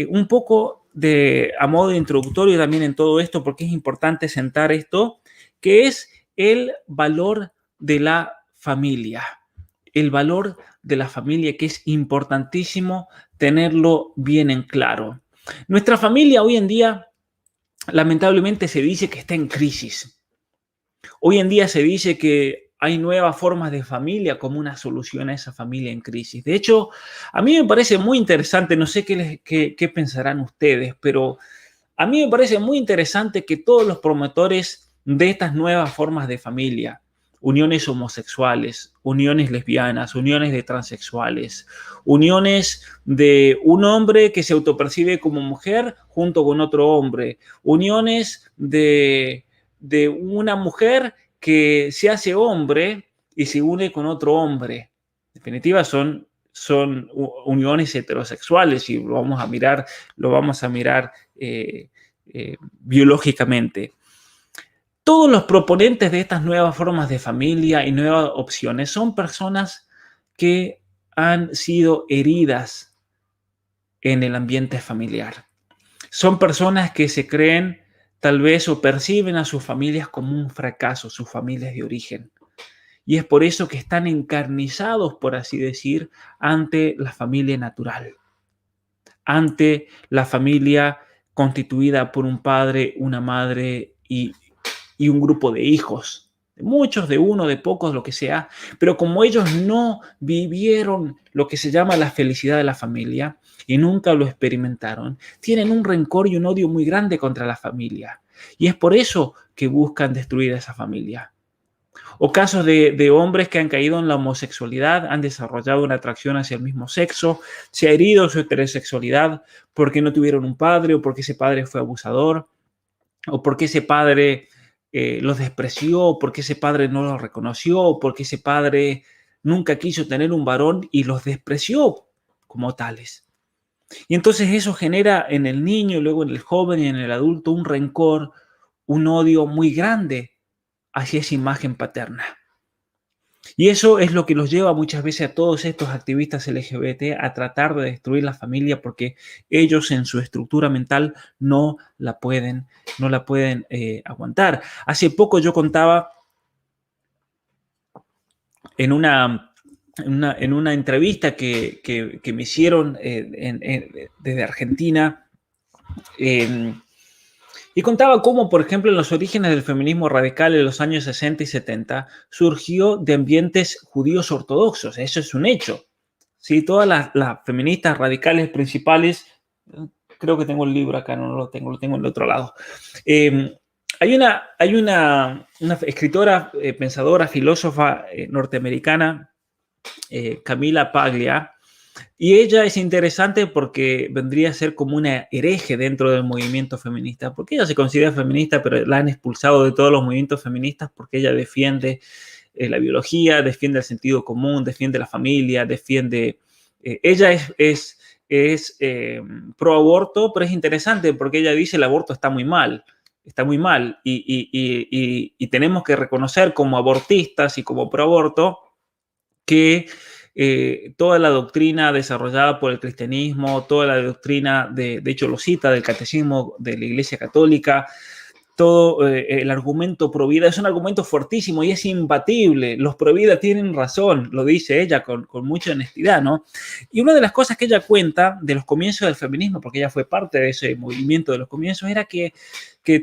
S1: un poco a modo introductorio también en todo esto, porque es importante sentar esto, que es el valor de la familia. El valor de la familia, que es importantísimo tenerlo bien en claro. Nuestra familia hoy en día, lamentablemente, se dice que está en crisis. Hoy en día se dice que hay nuevas formas de familia como una solución a esa familia en crisis. De hecho, a mí me parece muy interesante, no sé qué pensarán ustedes, pero a mí me parece muy interesante que todos los promotores de estas nuevas formas de familia, uniones homosexuales, uniones lesbianas, uniones de transexuales, uniones de un hombre que se autopercibe como mujer junto con otro hombre, uniones de una mujer que se hace hombre y se une con otro hombre. En definitiva, son uniones heterosexuales y lo vamos a mirar biológicamente. Todos los proponentes de estas nuevas formas de familia y nuevas opciones son personas que han sido heridas en el ambiente familiar. Son personas que se creen tal vez o perciben a sus familias como un fracaso, sus familias de origen. Y es por eso que están encarnizados, por así decir, ante la familia natural, ante la familia constituida por un padre, una madre y un grupo de hijos, de muchos, de uno, de pocos, lo que sea. Pero como ellos no vivieron lo que se llama la felicidad de la familia y nunca lo experimentaron, tienen un rencor y un odio muy grande contra la familia. Y es por eso que buscan destruir a esa familia. O casos de hombres que han caído en la homosexualidad, han desarrollado una atracción hacia el mismo sexo, se ha herido su heterosexualidad porque no tuvieron un padre o porque ese padre fue abusador o porque ese padre los despreció, o porque ese padre no los reconoció, o porque ese padre nunca quiso tener un varón y los despreció como tales. Y entonces eso genera en el niño, luego en el joven y en el adulto un rencor, un odio muy grande hacia esa imagen paterna. Y eso es lo que los lleva muchas veces a todos estos activistas LGBT a tratar de destruir la familia porque ellos en su estructura mental no la pueden aguantar. Hace poco yo contaba en una entrevista que me hicieron desde Argentina, y contaba cómo, por ejemplo, en los orígenes del feminismo radical en los años 60 y 70 surgió de ambientes judíos ortodoxos. Eso es un hecho. ¿Sí? Todas las feministas radicales principales, creo que tengo el libro acá, no lo tengo en el otro lado. Hay una escritora, pensadora, filósofa norteamericana, Camila Paglia, y ella es interesante porque vendría a ser como una hereje dentro del movimiento feminista, porque ella se considera feminista, pero la han expulsado de todos los movimientos feministas porque ella defiende la biología, defiende el sentido común, defiende la familia, defiende... ella es pro aborto, pero es interesante porque ella dice el aborto está muy mal y tenemos que reconocer como abortistas y como pro aborto que toda la doctrina desarrollada por el cristianismo, toda la doctrina, de hecho lo cita del catecismo de la Iglesia Católica, todo el argumento pro vida es un argumento fuertísimo y es imbatible. Los pro vida tienen razón, lo dice ella con mucha honestidad, ¿no? Y una de las cosas que ella cuenta de los comienzos del feminismo, porque ella fue parte de ese movimiento de los comienzos, era que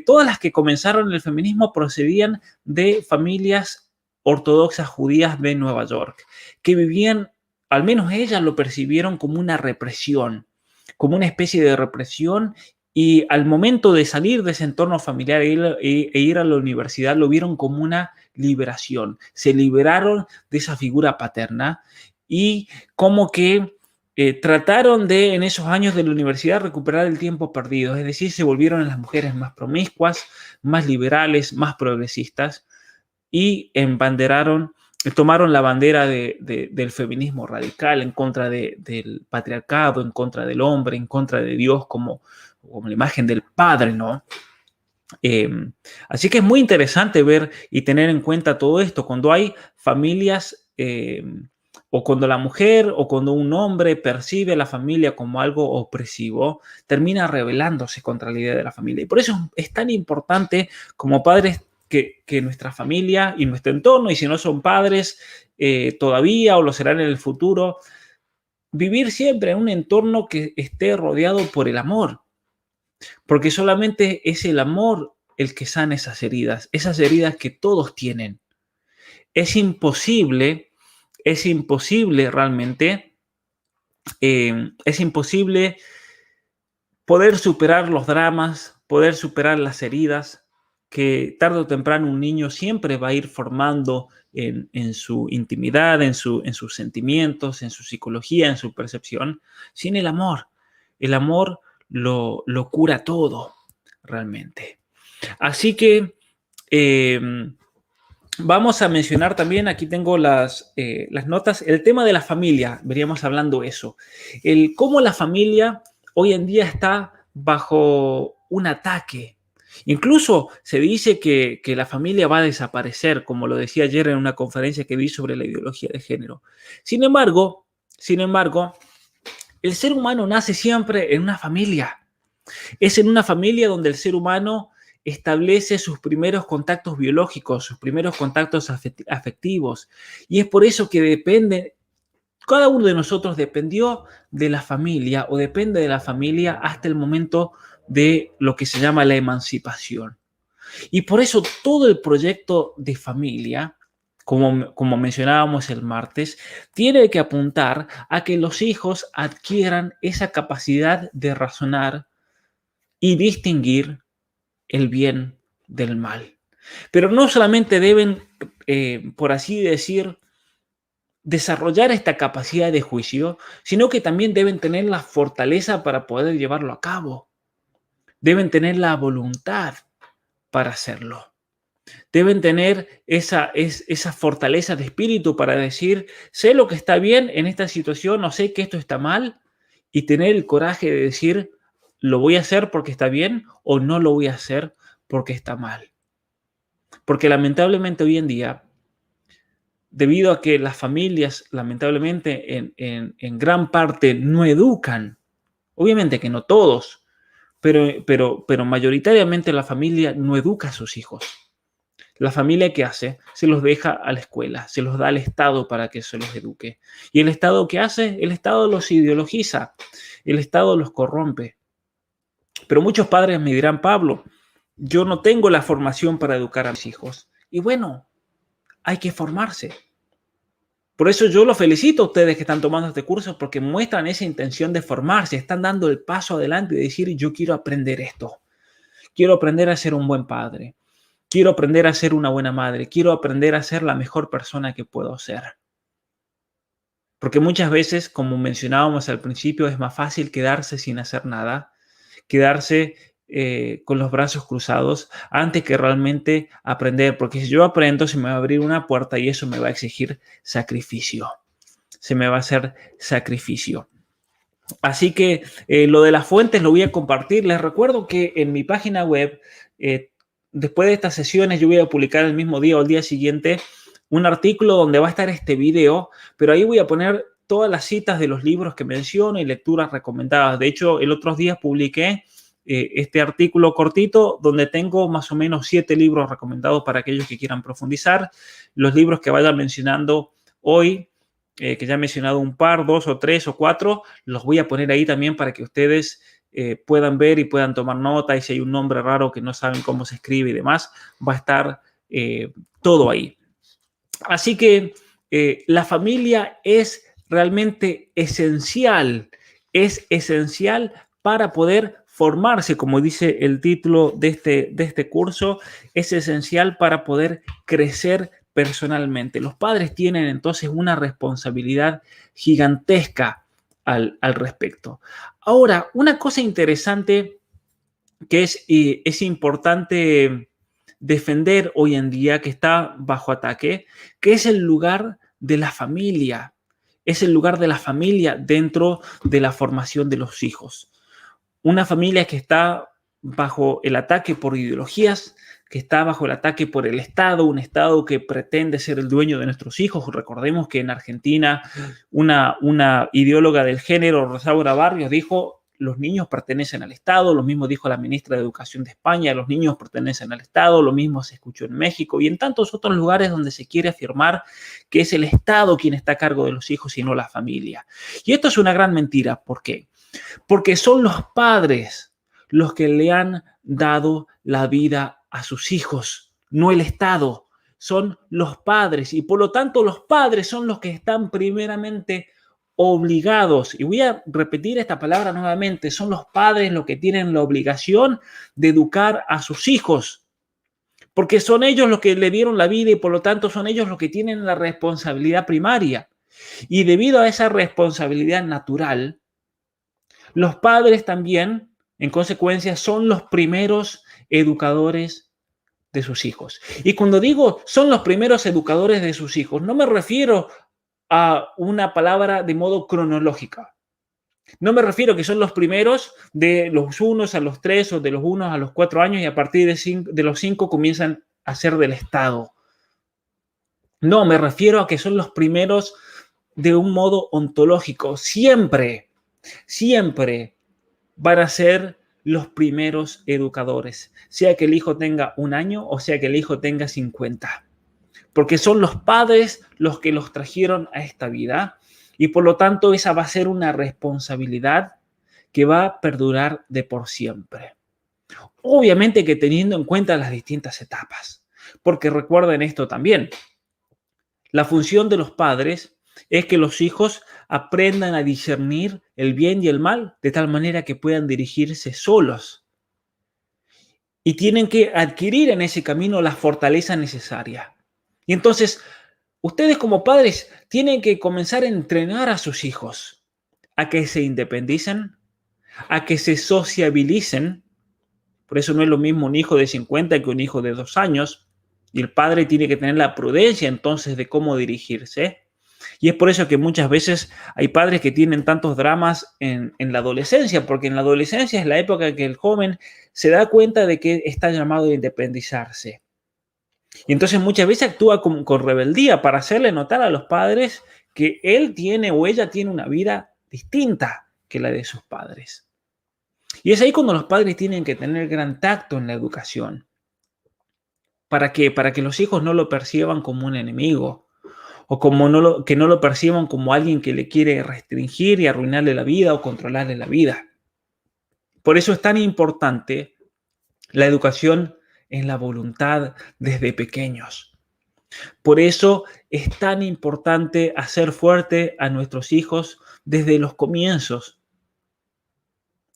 S1: todas las que comenzaron el feminismo procedían de familias ortodoxas judías de Nueva York, que vivían, al menos ellas lo percibieron como una represión, como una especie de represión, y al momento de salir de ese entorno familiar e ir a la universidad lo vieron como una liberación. Se liberaron de esa figura paterna y como que trataron de, en esos años de la universidad, recuperar el tiempo perdido, es decir, se volvieron las mujeres más promiscuas, más liberales, más progresistas, y tomaron la bandera del feminismo radical en contra del patriarcado, en contra del hombre, en contra de Dios como la imagen del padre, ¿no? Así que es muy interesante ver y tener en cuenta todo esto. Cuando hay familias o cuando la mujer o cuando un hombre percibe a la familia como algo opresivo, termina rebelándose contra la idea de la familia. Y por eso es tan importante como padres que nuestra familia y nuestro entorno, y si no son padres todavía o lo serán en el futuro, vivir siempre en un entorno que esté rodeado por el amor, porque solamente es el amor el que sana esas heridas que todos tienen. Es imposible realmente, es imposible poder superar los dramas, poder superar las heridas que tarde o temprano un niño siempre va a ir formando en su intimidad, en sus sentimientos, en su psicología, en su percepción, sin el amor. El amor lo cura todo, realmente. Así que vamos a mencionar también, aquí tengo las notas, el tema de la familia, veríamos hablando eso. Cómo la familia hoy en día está bajo un ataque. Incluso se dice que la familia va a desaparecer, como lo decía ayer en una conferencia que di sobre la ideología de género. Sin embargo, el ser humano nace siempre en una familia. Es en una familia donde el ser humano establece sus primeros contactos biológicos, sus primeros contactos afectivos. Y es por eso que cada uno de nosotros dependió de la familia o depende de la familia hasta el momento de lo que se llama la emancipación. Y por eso todo el proyecto de familia, como mencionábamos el martes, tiene que apuntar a que los hijos adquieran esa capacidad de razonar y distinguir el bien del mal. Pero no solamente deben, por así decir, desarrollar esta capacidad de juicio, sino que también deben tener la fortaleza para poder llevarlo a cabo. Deben tener la voluntad para hacerlo. Deben tener esa fortaleza de espíritu para decir, sé lo que está bien en esta situación, o sé que esto está mal, y tener el coraje de decir, lo voy a hacer porque está bien o no lo voy a hacer porque está mal. Porque lamentablemente hoy en día, debido a que las familias, lamentablemente, en gran parte no educan, obviamente que no todos, pero mayoritariamente la familia no educa a sus hijos. La familia, ¿qué hace? Se los deja a la escuela, se los da al Estado para que se los eduque. ¿Y el Estado qué hace? El Estado los ideologiza, el Estado los corrompe. Pero muchos padres me dirán, Pablo, yo no tengo la formación para educar a mis hijos. Y bueno, hay que formarse. Por eso yo los felicito a ustedes que están tomando este curso porque muestran esa intención de formarse, están dando el paso adelante y decir, yo quiero aprender esto. Quiero aprender a ser un buen padre. Quiero aprender a ser una buena madre. Quiero aprender a ser la mejor persona que puedo ser. Porque muchas veces, como mencionábamos al principio, es más fácil quedarse sin hacer nada, quedarse con los brazos cruzados antes que realmente aprender. Porque si yo aprendo, se me va a abrir una puerta y eso me va a exigir sacrificio. Se me va a hacer sacrificio. Así que lo de las fuentes lo voy a compartir. Les recuerdo que en mi página web, después de estas sesiones, yo voy a publicar el mismo día o el día siguiente un artículo donde va a estar este video, pero ahí voy a poner todas las citas de los libros que menciono y lecturas recomendadas. De hecho, el otro día publiqué este artículo cortito donde tengo más o menos 7 libros recomendados para aquellos que quieran profundizar. Los libros que vaya mencionando hoy, que ya he mencionado un par, 2 o 3 o 4, los voy a poner ahí también para que ustedes puedan ver y puedan tomar nota, y si hay un nombre raro que no saben cómo se escribe y demás, va a estar todo ahí. Así que la familia es realmente esencial, para poder formarse, como dice el título de este curso, es esencial para poder crecer personalmente. Los padres tienen entonces una responsabilidad gigantesca al respecto. Ahora, una cosa interesante que es importante defender hoy en día, que está bajo ataque, que es el lugar de la familia. Es el lugar de la familia dentro de la formación de los hijos. Una familia que está bajo el ataque por ideologías que está bajo el ataque por el Estado, un Estado que pretende ser el dueño de nuestros hijos. Recordemos que en Argentina una ideóloga del género, Rosaura Barrios, dijo: los niños pertenecen al Estado. Lo mismo dijo la ministra de Educación de España: los niños pertenecen al Estado. Lo mismo se escuchó en México y en tantos otros lugares donde se quiere afirmar que es el Estado quien está a cargo de los hijos y no la familia. Y esto es una gran mentira. ¿Por qué? Porque son los padres los que le han dado la vida a sus hijos, no el Estado. Son los padres y por lo tanto los padres son los que están primeramente obligados, y voy a repetir esta palabra nuevamente, son los padres los que tienen la obligación de educar a sus hijos, porque son ellos los que le dieron la vida y por lo tanto son ellos los que tienen la responsabilidad primaria. Y debido a esa responsabilidad natural, los padres también, en consecuencia, son los primeros educadores de sus hijos. Y cuando digo son los primeros educadores de sus hijos, no me refiero a una palabra de modo cronológica. No me refiero a que son los primeros de los 1 a los 3 o de los 1 a los 4 años y a partir de los 5 comienzan a ser del Estado. No, me refiero a que son los primeros de un modo ontológico. Siempre van a ser los primeros educadores, sea que el hijo tenga 1 año o sea que el hijo tenga 50. Porque son los padres los que los trajeron a esta vida y por lo tanto esa va a ser una responsabilidad que va a perdurar de por siempre. Obviamente que teniendo en cuenta las distintas etapas, porque recuerden esto también, la función de los padres es que los hijos aprendan a discernir el bien y el mal de tal manera que puedan dirigirse solos. Y tienen que adquirir en ese camino la fortaleza necesaria. Y entonces, ustedes como padres tienen que comenzar a entrenar a sus hijos a que se independicen, a que se sociabilicen. Por eso no es lo mismo un hijo de 50 que un hijo de 2 años. Y el padre tiene que tener la prudencia entonces de cómo dirigirse. Y es por eso que muchas veces hay padres que tienen tantos dramas en la adolescencia, porque en la adolescencia es la época en que el joven se da cuenta de que está llamado a independizarse. Y entonces muchas veces actúa con rebeldía para hacerle notar a los padres que él tiene o ella tiene una vida distinta que la de sus padres. Y es ahí cuando los padres tienen que tener gran tacto en la educación. ¿Para qué? Para que los hijos no lo perciban como un enemigo o que no lo perciban como alguien que le quiere restringir y arruinarle la vida o controlarle la vida. Por eso es tan importante la educación en la voluntad desde pequeños. Por eso es tan importante hacer fuerte a nuestros hijos desde los comienzos.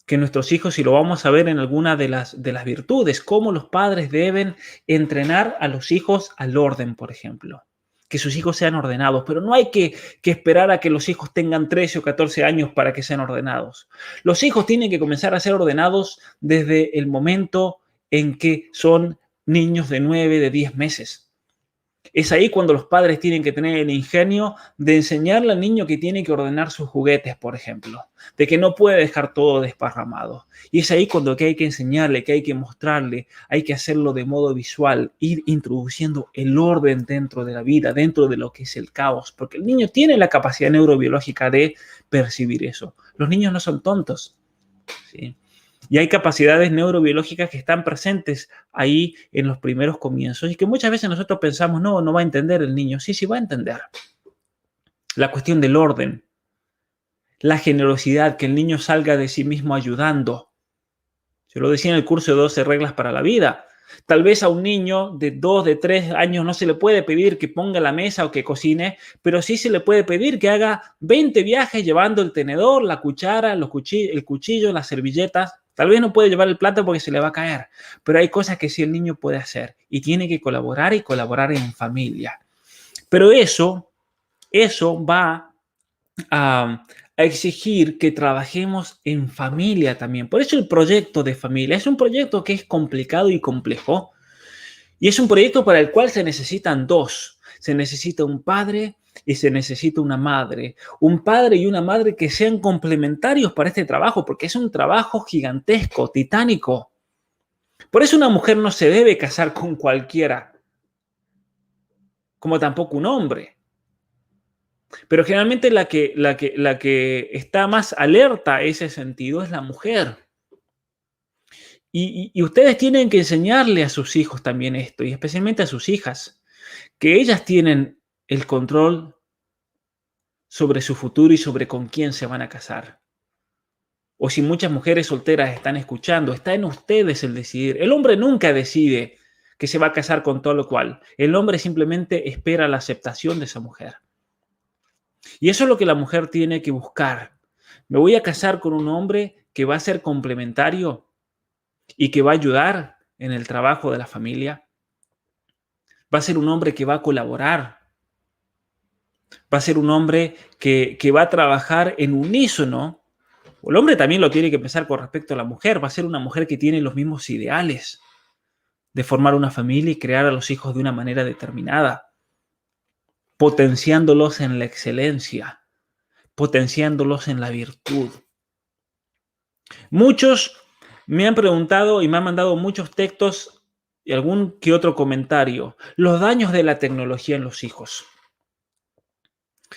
S1: Que nuestros hijos, y lo vamos a ver en alguna de las virtudes, cómo los padres deben entrenar a los hijos al orden, por ejemplo. Que sus hijos sean ordenados, pero no hay que esperar a que los hijos tengan 13 o 14 años para que sean ordenados. Los hijos tienen que comenzar a ser ordenados desde el momento en que son niños de 9, de 10 meses. Es ahí cuando los padres tienen que tener el ingenio de enseñarle al niño que tiene que ordenar sus juguetes, por ejemplo, de que no puede dejar todo desparramado. Y es ahí cuando hay que enseñarle, que hay que mostrarle, hay que hacerlo de modo visual, ir introduciendo el orden dentro de la vida, dentro de lo que es el caos, porque el niño tiene la capacidad neurobiológica de percibir eso. Los niños no son tontos, ¿sí? Y hay capacidades neurobiológicas que están presentes ahí en los primeros comienzos y que muchas veces nosotros pensamos, no va a entender el niño. Sí, va a entender. La cuestión del orden, la generosidad, que el niño salga de sí mismo ayudando. Se lo decía en el curso de 12 reglas para la vida. Tal vez a un niño de 2, de 3 años no se le puede pedir que ponga la mesa o que cocine, pero sí se le puede pedir que haga 20 viajes llevando el tenedor, la cuchara, el cuchillo, las servilletas. Tal vez no puede llevar el plato porque se le va a caer, pero hay cosas que sí el niño puede hacer y tiene que colaborar y colaborar en familia. Pero eso va a exigir que trabajemos en familia también. Por eso el proyecto de familia es un proyecto que es complicado y complejo y es un proyecto para el cual se necesitan dos. Se necesita un padre y se necesita una madre. Un padre y una madre que sean complementarios para este trabajo, porque es un trabajo gigantesco, titánico. Por eso una mujer no se debe casar con cualquiera, como tampoco un hombre. Pero generalmente la que está más alerta a ese sentido es la mujer. Y ustedes tienen que enseñarle a sus hijos también esto, y especialmente a sus hijas, que ellas tienen el control sobre su futuro y sobre con quién se van a casar. O si muchas mujeres solteras están escuchando, está en ustedes el decidir. El hombre nunca decide que se va a casar con todo lo cual. El hombre simplemente espera la aceptación de esa mujer. Y eso es lo que la mujer tiene que buscar. Me voy a casar con un hombre que va a ser complementario y que va a ayudar en el trabajo de la familia. Va a ser un hombre que va a colaborar. Va a ser un hombre que va a trabajar en unísono. El hombre también lo tiene que pensar con respecto a la mujer. Va a ser una mujer que tiene los mismos ideales de formar una familia y crear a los hijos de una manera determinada, potenciándolos en la excelencia, potenciándolos en la virtud. Muchos me han preguntado y me han mandado muchos textos y algún que otro comentario. Los daños de la tecnología en los hijos.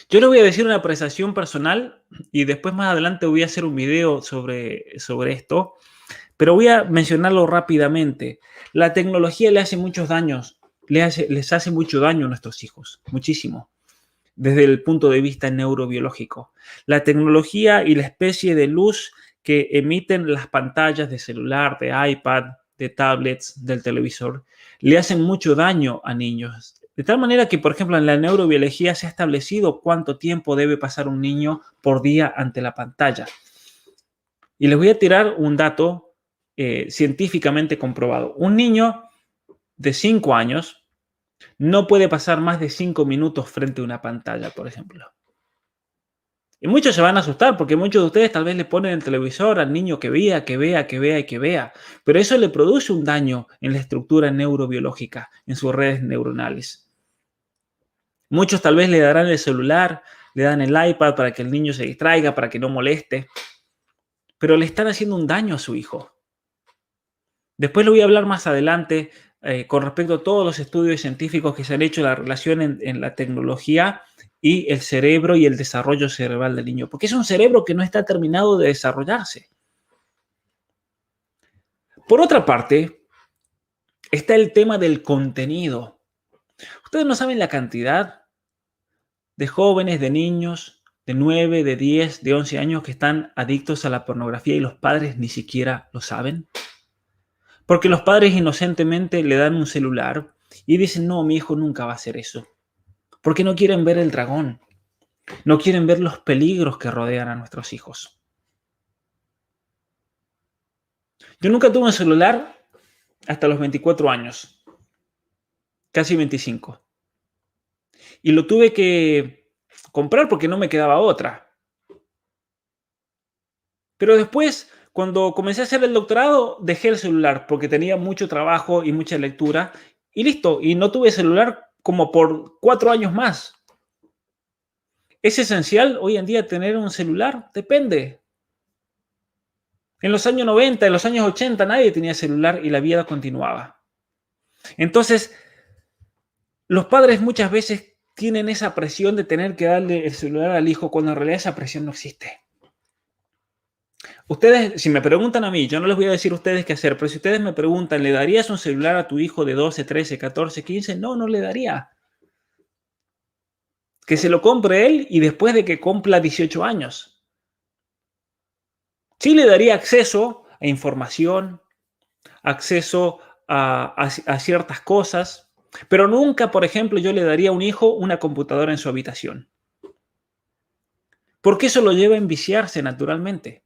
S1: Yo les voy a decir una apreciación personal y después más adelante voy a hacer un video sobre esto, pero voy a mencionarlo rápidamente. La tecnología le hace muchos daños, les hace mucho daño a nuestros hijos, muchísimo, desde el punto de vista neurobiológico. La tecnología y la especie de luz que emiten las pantallas de celular, de iPad, de tablets, del televisor, le hacen mucho daño a niños. De tal manera que, por ejemplo, en la neurobiología se ha establecido cuánto tiempo debe pasar un niño por día ante la pantalla. Y les voy a tirar un dato científicamente comprobado. Un niño de 5 años no puede pasar más de 5 minutos frente a una pantalla, por ejemplo. Y muchos se van a asustar porque muchos de ustedes tal vez le ponen el televisor al niño que vea, que vea, que vea y que vea. Pero eso le produce un daño en la estructura neurobiológica, en sus redes neuronales. Muchos tal vez le darán el celular, le dan el iPad para que el niño se distraiga, para que no moleste. Pero le están haciendo un daño a su hijo. Después lo voy a hablar más adelante con respecto a todos los estudios científicos que se han hecho de la relación en la tecnología y el cerebro y el desarrollo cerebral del niño, porque es un cerebro que no está terminado de desarrollarse. Por otra parte, está el tema del contenido. Ustedes no saben la cantidad de jóvenes, de niños, de 9, de 10, de 11 años que están adictos a la pornografía y los padres ni siquiera lo saben. Porque los padres inocentemente le dan un celular y dicen, no, mi hijo nunca va a hacer eso. Porque no quieren ver el dragón. No quieren ver los peligros que rodean a nuestros hijos. Yo nunca tuve un celular hasta los 24 años. Casi 25. Y lo tuve que comprar porque no me quedaba otra. Pero después, cuando comencé a hacer el doctorado, dejé el celular porque tenía mucho trabajo y mucha lectura. Y listo, y no tuve celular como por 4 años más. ¿Es esencial hoy en día tener un celular? Depende. En los años 90, en los años 80, nadie tenía celular y la vida continuaba. Entonces, los padres muchas veces tienen esa presión de tener que darle el celular al hijo cuando en realidad esa presión no existe. Ustedes, si me preguntan a mí, yo no les voy a decir a ustedes qué hacer, pero si ustedes me preguntan, ¿le darías un celular a tu hijo de 12, 13, 14, 15? No, no le daría. Que se lo compre él y después de que cumpla 18 años. Sí le daría acceso a información, acceso a ciertas cosas, pero nunca, por ejemplo, yo le daría a un hijo una computadora en su habitación. Porque eso lo lleva a enviciarse naturalmente.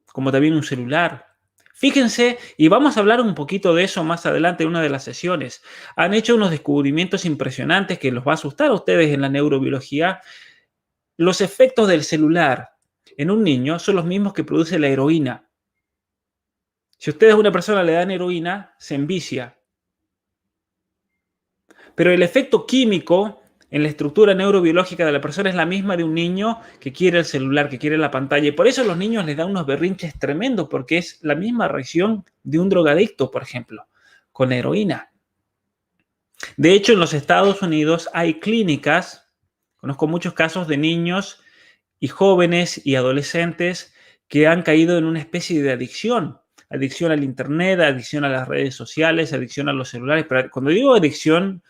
S1: Como también un celular. Fíjense, y vamos a hablar un poquito de eso más adelante en una de las sesiones. Han hecho unos descubrimientos impresionantes que los va a asustar a ustedes en la neurobiología. Los efectos del celular en un niño son los mismos que produce la heroína. Si ustedes a una persona le dan heroína, se envicia. Pero el efecto químico en la estructura neurobiológica de la persona es la misma de un niño que quiere el celular, que quiere la pantalla. Y por eso a los niños les dan unos berrinches tremendos, porque es la misma reacción de un drogadicto, por ejemplo, con la heroína. De hecho, en los Estados Unidos hay clínicas, conozco muchos casos de niños y jóvenes y adolescentes que han caído en una especie de adicción. Adicción al internet, adicción a las redes sociales, adicción a los celulares. Pero cuando digo adicción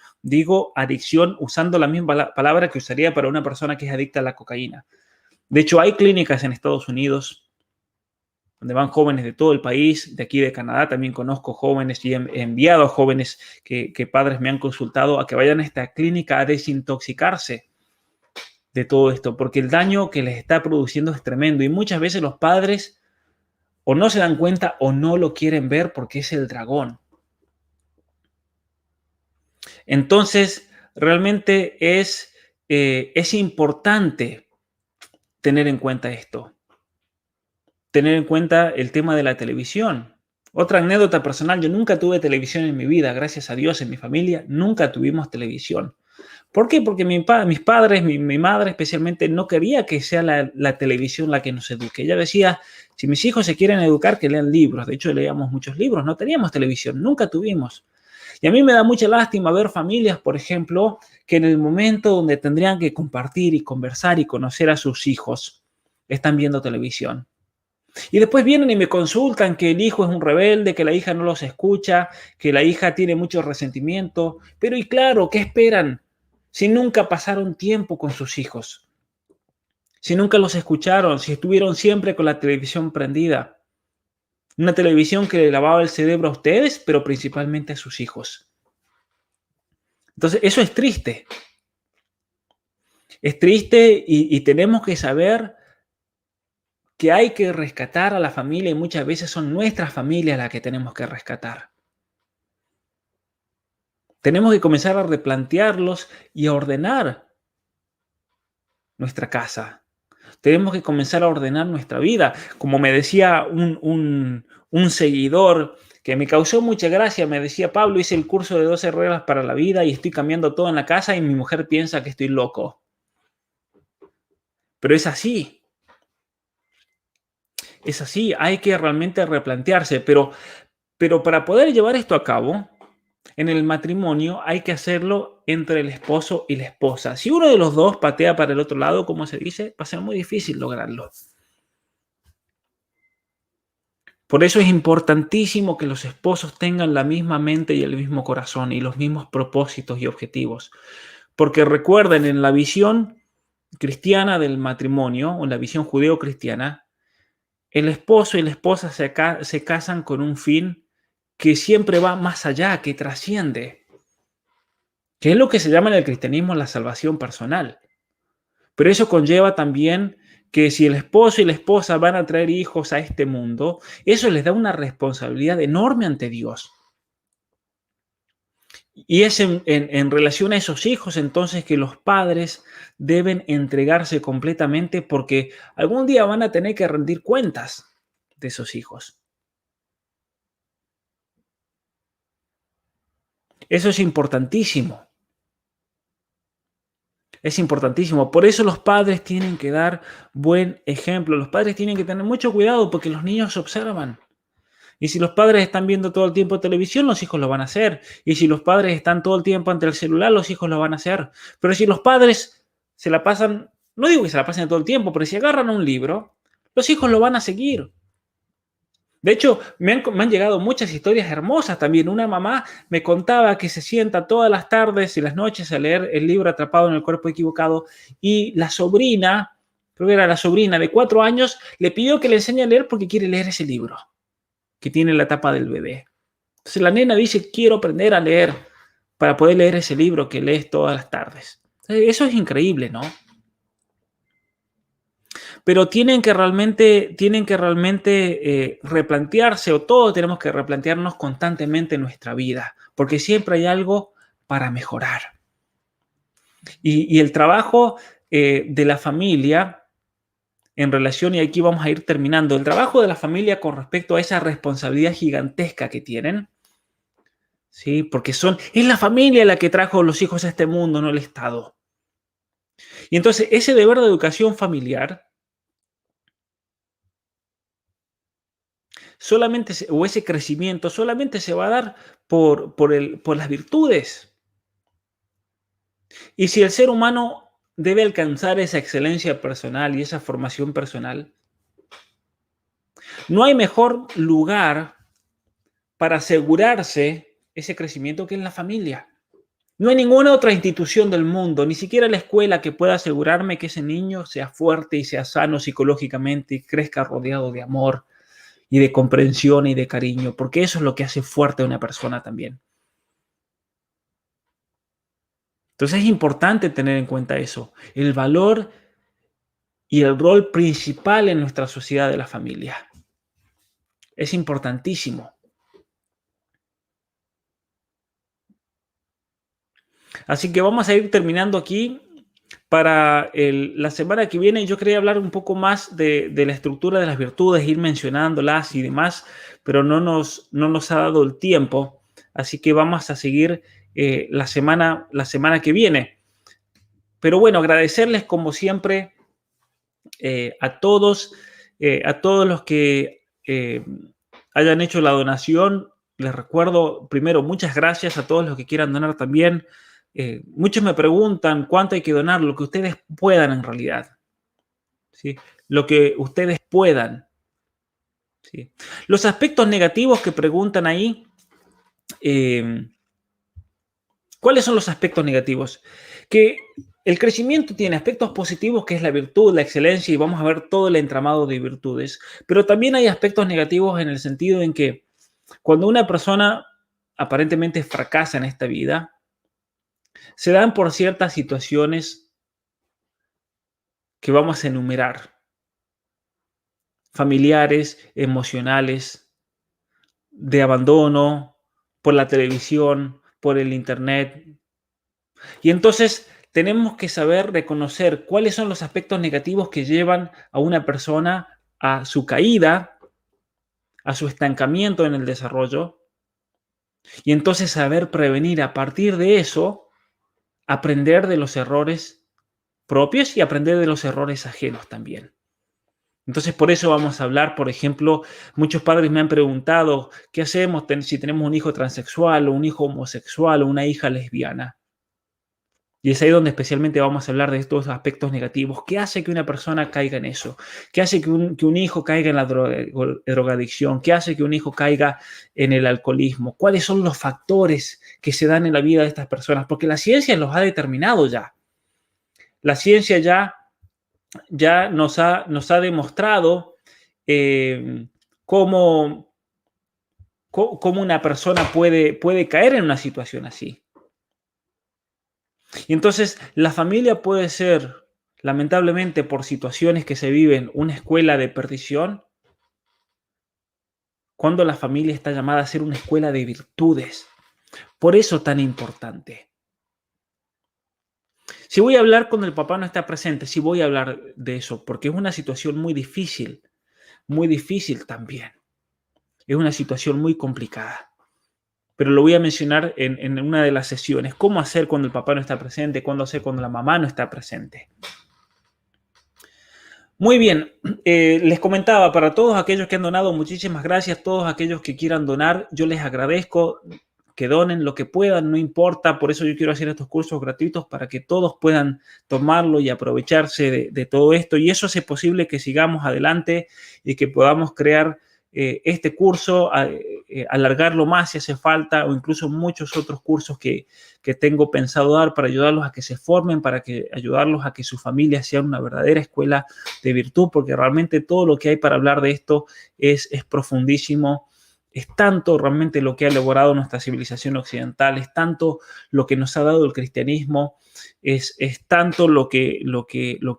S1: usando la misma palabra que usaría para una persona que es adicta a la cocaína. De hecho, hay clínicas en Estados Unidos donde van jóvenes de todo el país, de aquí de Canadá también conozco jóvenes y he enviado a jóvenes que padres me han consultado a que vayan a esta clínica a desintoxicarse de todo esto, porque el daño que les está produciendo es tremendo y muchas veces los padres o no se dan cuenta o no lo quieren ver porque es el dragón. Entonces, realmente es importante tener en cuenta esto, tener en cuenta el tema de la televisión. Otra anécdota personal, yo nunca tuve televisión en mi vida, gracias a Dios, en mi familia nunca tuvimos televisión. ¿Por qué? Porque mis padres, mi madre especialmente, no quería que sea la televisión la que nos eduque. Ella decía, si mis hijos se quieren educar, que lean libros. De hecho, leíamos muchos libros, no teníamos televisión, nunca tuvimos. Y a mí me da mucha lástima ver familias, por ejemplo, que en el momento donde tendrían que compartir y conversar y conocer a sus hijos, están viendo televisión. Y después vienen y me consultan que el hijo es un rebelde, que la hija no los escucha, que la hija tiene mucho resentimiento. Pero y claro, ¿qué esperan? Si nunca pasaron tiempo con sus hijos, si nunca los escucharon, si estuvieron siempre con la televisión prendida. Una televisión que le lavaba el cerebro a ustedes, pero principalmente a sus hijos. Entonces, eso es triste. Es triste y tenemos que saber que hay que rescatar a la familia y muchas veces son nuestras familias las que tenemos que rescatar. Tenemos que comenzar a replantearlos y a ordenar nuestra casa. Tenemos que comenzar a ordenar nuestra vida. Como me decía un seguidor que me causó mucha gracia, me decía, Pablo, hice el curso de 12 reglas para la vida y estoy cambiando todo en la casa y mi mujer piensa que estoy loco. Pero es así. Es así, hay que realmente replantearse. Pero para poder llevar esto a cabo, en el matrimonio hay que hacerlo entre el esposo y la esposa. Si uno de los dos patea para el otro lado, como se dice, va a ser muy difícil lograrlo. Por eso es importantísimo que los esposos tengan la misma mente y el mismo corazón y los mismos propósitos y objetivos. Porque recuerden, en la visión cristiana del matrimonio, o en la visión judeo-cristiana, el esposo y la esposa se casan con un fin que siempre va más allá, que trasciende, que es lo que se llama en el cristianismo la salvación personal. Pero eso conlleva también que si el esposo y la esposa van a traer hijos a este mundo, eso les da una responsabilidad enorme ante Dios. Y es en relación a esos hijos entonces que los padres deben entregarse completamente porque algún día van a tener que rendir cuentas de esos hijos. Eso es importantísimo. Es importantísimo. Por eso los padres tienen que dar buen ejemplo. Los padres tienen que tener mucho cuidado porque los niños observan. Y si los padres están viendo todo el tiempo televisión, los hijos lo van a hacer. Y si los padres están todo el tiempo ante el celular, los hijos lo van a hacer. Pero si los padres se la pasan, no digo que se la pasen todo el tiempo, pero si agarran un libro, los hijos lo van a seguir. De hecho, me han llegado muchas historias hermosas también. Una mamá me contaba que se sienta todas las tardes y las noches a leer el libro Atrapado en el cuerpo equivocado y la sobrina, creo que era la sobrina de 4 años, le pidió que le enseñe a leer porque quiere leer ese libro que tiene la tapa del bebé. Entonces la nena dice, quiero aprender a leer para poder leer ese libro que lees todas las tardes. Eso es increíble, ¿no? Pero tienen que realmente replantearse, o todos tenemos que replantearnos constantemente nuestra vida, porque siempre hay algo para mejorar. Y el trabajo de la familia en relación, y aquí vamos a ir terminando, el trabajo de la familia con respecto a esa responsabilidad gigantesca que tienen, ¿sí? Porque es la familia la que trajo los hijos a este mundo, no el Estado. Y entonces ese deber de educación familiar o ese crecimiento solamente se va a dar por las virtudes. Y si el ser humano debe alcanzar esa excelencia personal y esa formación personal, no hay mejor lugar para asegurarse ese crecimiento que en la familia. No hay ninguna otra institución del mundo, ni siquiera la escuela, que pueda asegurarme que ese niño sea fuerte y sea sano psicológicamente y crezca rodeado de amor y de comprensión y de cariño, porque eso es lo que hace fuerte a una persona también. Entonces es importante tener en cuenta eso, el valor y el rol principal en nuestra sociedad de la familia. Es importantísimo. Así que vamos a ir terminando aquí. Para la semana que viene yo quería hablar un poco más de la estructura de las virtudes, ir mencionándolas y demás, pero no nos ha dado el tiempo. Así que vamos a seguir la semana que viene. Pero bueno, agradecerles como siempre a todos los que hayan hecho la donación. Les recuerdo primero, muchas gracias a todos los que quieran donar también. Muchos me preguntan cuánto hay que donar, lo que ustedes puedan en realidad, ¿sí? Lo que ustedes puedan, ¿sí? Los aspectos negativos que preguntan ahí, ¿cuáles son los aspectos negativos? Que el crecimiento tiene aspectos positivos, que es la virtud, la excelencia, y vamos a ver todo el entramado de virtudes, pero también hay aspectos negativos en el sentido en que cuando una persona aparentemente fracasa en esta vida, se dan por ciertas situaciones que vamos a enumerar, familiares, emocionales, de abandono, por la televisión, por el internet. Y entonces tenemos que saber reconocer cuáles son los aspectos negativos que llevan a una persona a su caída, a su estancamiento en el desarrollo, y entonces saber prevenir a partir de eso, aprender de los errores propios y aprender de los errores ajenos también. Entonces, por eso vamos a hablar, por ejemplo, muchos padres me han preguntado, ¿qué hacemos si tenemos un hijo transexual o un hijo homosexual o una hija lesbiana? Y es ahí donde especialmente vamos a hablar de estos aspectos negativos. ¿Qué hace que una persona caiga en eso? ¿Qué hace que un hijo caiga en la drogadicción? ¿Qué hace que un hijo caiga en el alcoholismo? ¿Cuáles son los factores que se dan en la vida de estas personas? Porque la ciencia los ha determinado ya. La ciencia ya nos ha demostrado cómo una persona puede caer en una situación así. Y entonces la familia puede ser, lamentablemente, por situaciones que se viven, una escuela de perdición, cuando la familia está llamada a ser una escuela de virtudes. Por eso tan importante. Si voy a hablar cuando el papá no está presente, sí voy a hablar de eso, porque es una situación muy difícil también. Es una situación muy complicada. Pero lo voy a mencionar en una de las sesiones. ¿Cómo hacer cuando el papá no está presente? ¿Cómo hacer cuando la mamá no está presente? Muy bien, les comentaba, para todos aquellos que han donado, muchísimas gracias. Todos aquellos que quieran donar, yo les agradezco que donen lo que puedan, no importa. Por eso yo quiero hacer estos cursos gratuitos para que todos puedan tomarlo y aprovecharse de todo esto. Y eso hace posible que sigamos adelante y que podamos crear este curso, alargarlo más si hace falta, o incluso muchos otros cursos que tengo pensado dar para ayudarlos a que se formen, para ayudarlos a que su familia sea una verdadera escuela de virtud, porque realmente todo lo que hay para hablar de esto es profundísimo. Es tanto realmente lo que ha elaborado nuestra civilización occidental, es tanto lo que nos ha dado el cristianismo, es tanto lo que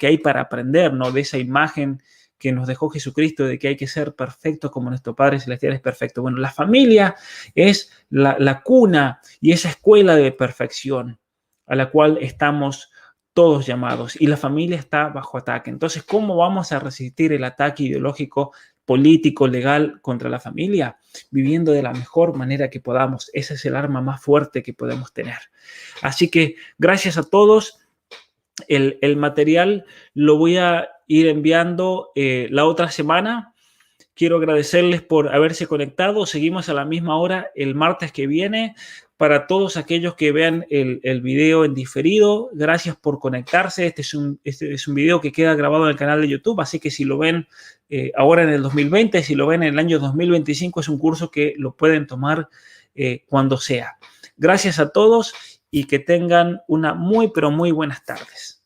S1: hay para aprender, ¿no? De esa imagen que nos dejó Jesucristo, de que hay que ser perfectos como nuestro Padre Celestial es perfecto. Bueno, la familia es la cuna y esa escuela de perfección a la cual estamos todos llamados, y la familia está bajo ataque. Entonces, ¿cómo vamos a resistir el ataque ideológico, político, legal contra la familia? Viviendo de la mejor manera que podamos. Ese es el arma más fuerte que podemos tener. Así que gracias a todos. El material lo voy a ir enviando la otra semana. Quiero agradecerles por haberse conectado. Seguimos a la misma hora el martes que viene. Para todos aquellos que vean el video en diferido, gracias por conectarse. Este es un video que queda grabado en el canal de YouTube, así que si lo ven ahora en el 2020, si lo ven en el año 2025, es un curso que lo pueden tomar cuando sea. Gracias a todos y que tengan una muy, pero muy buenas tardes.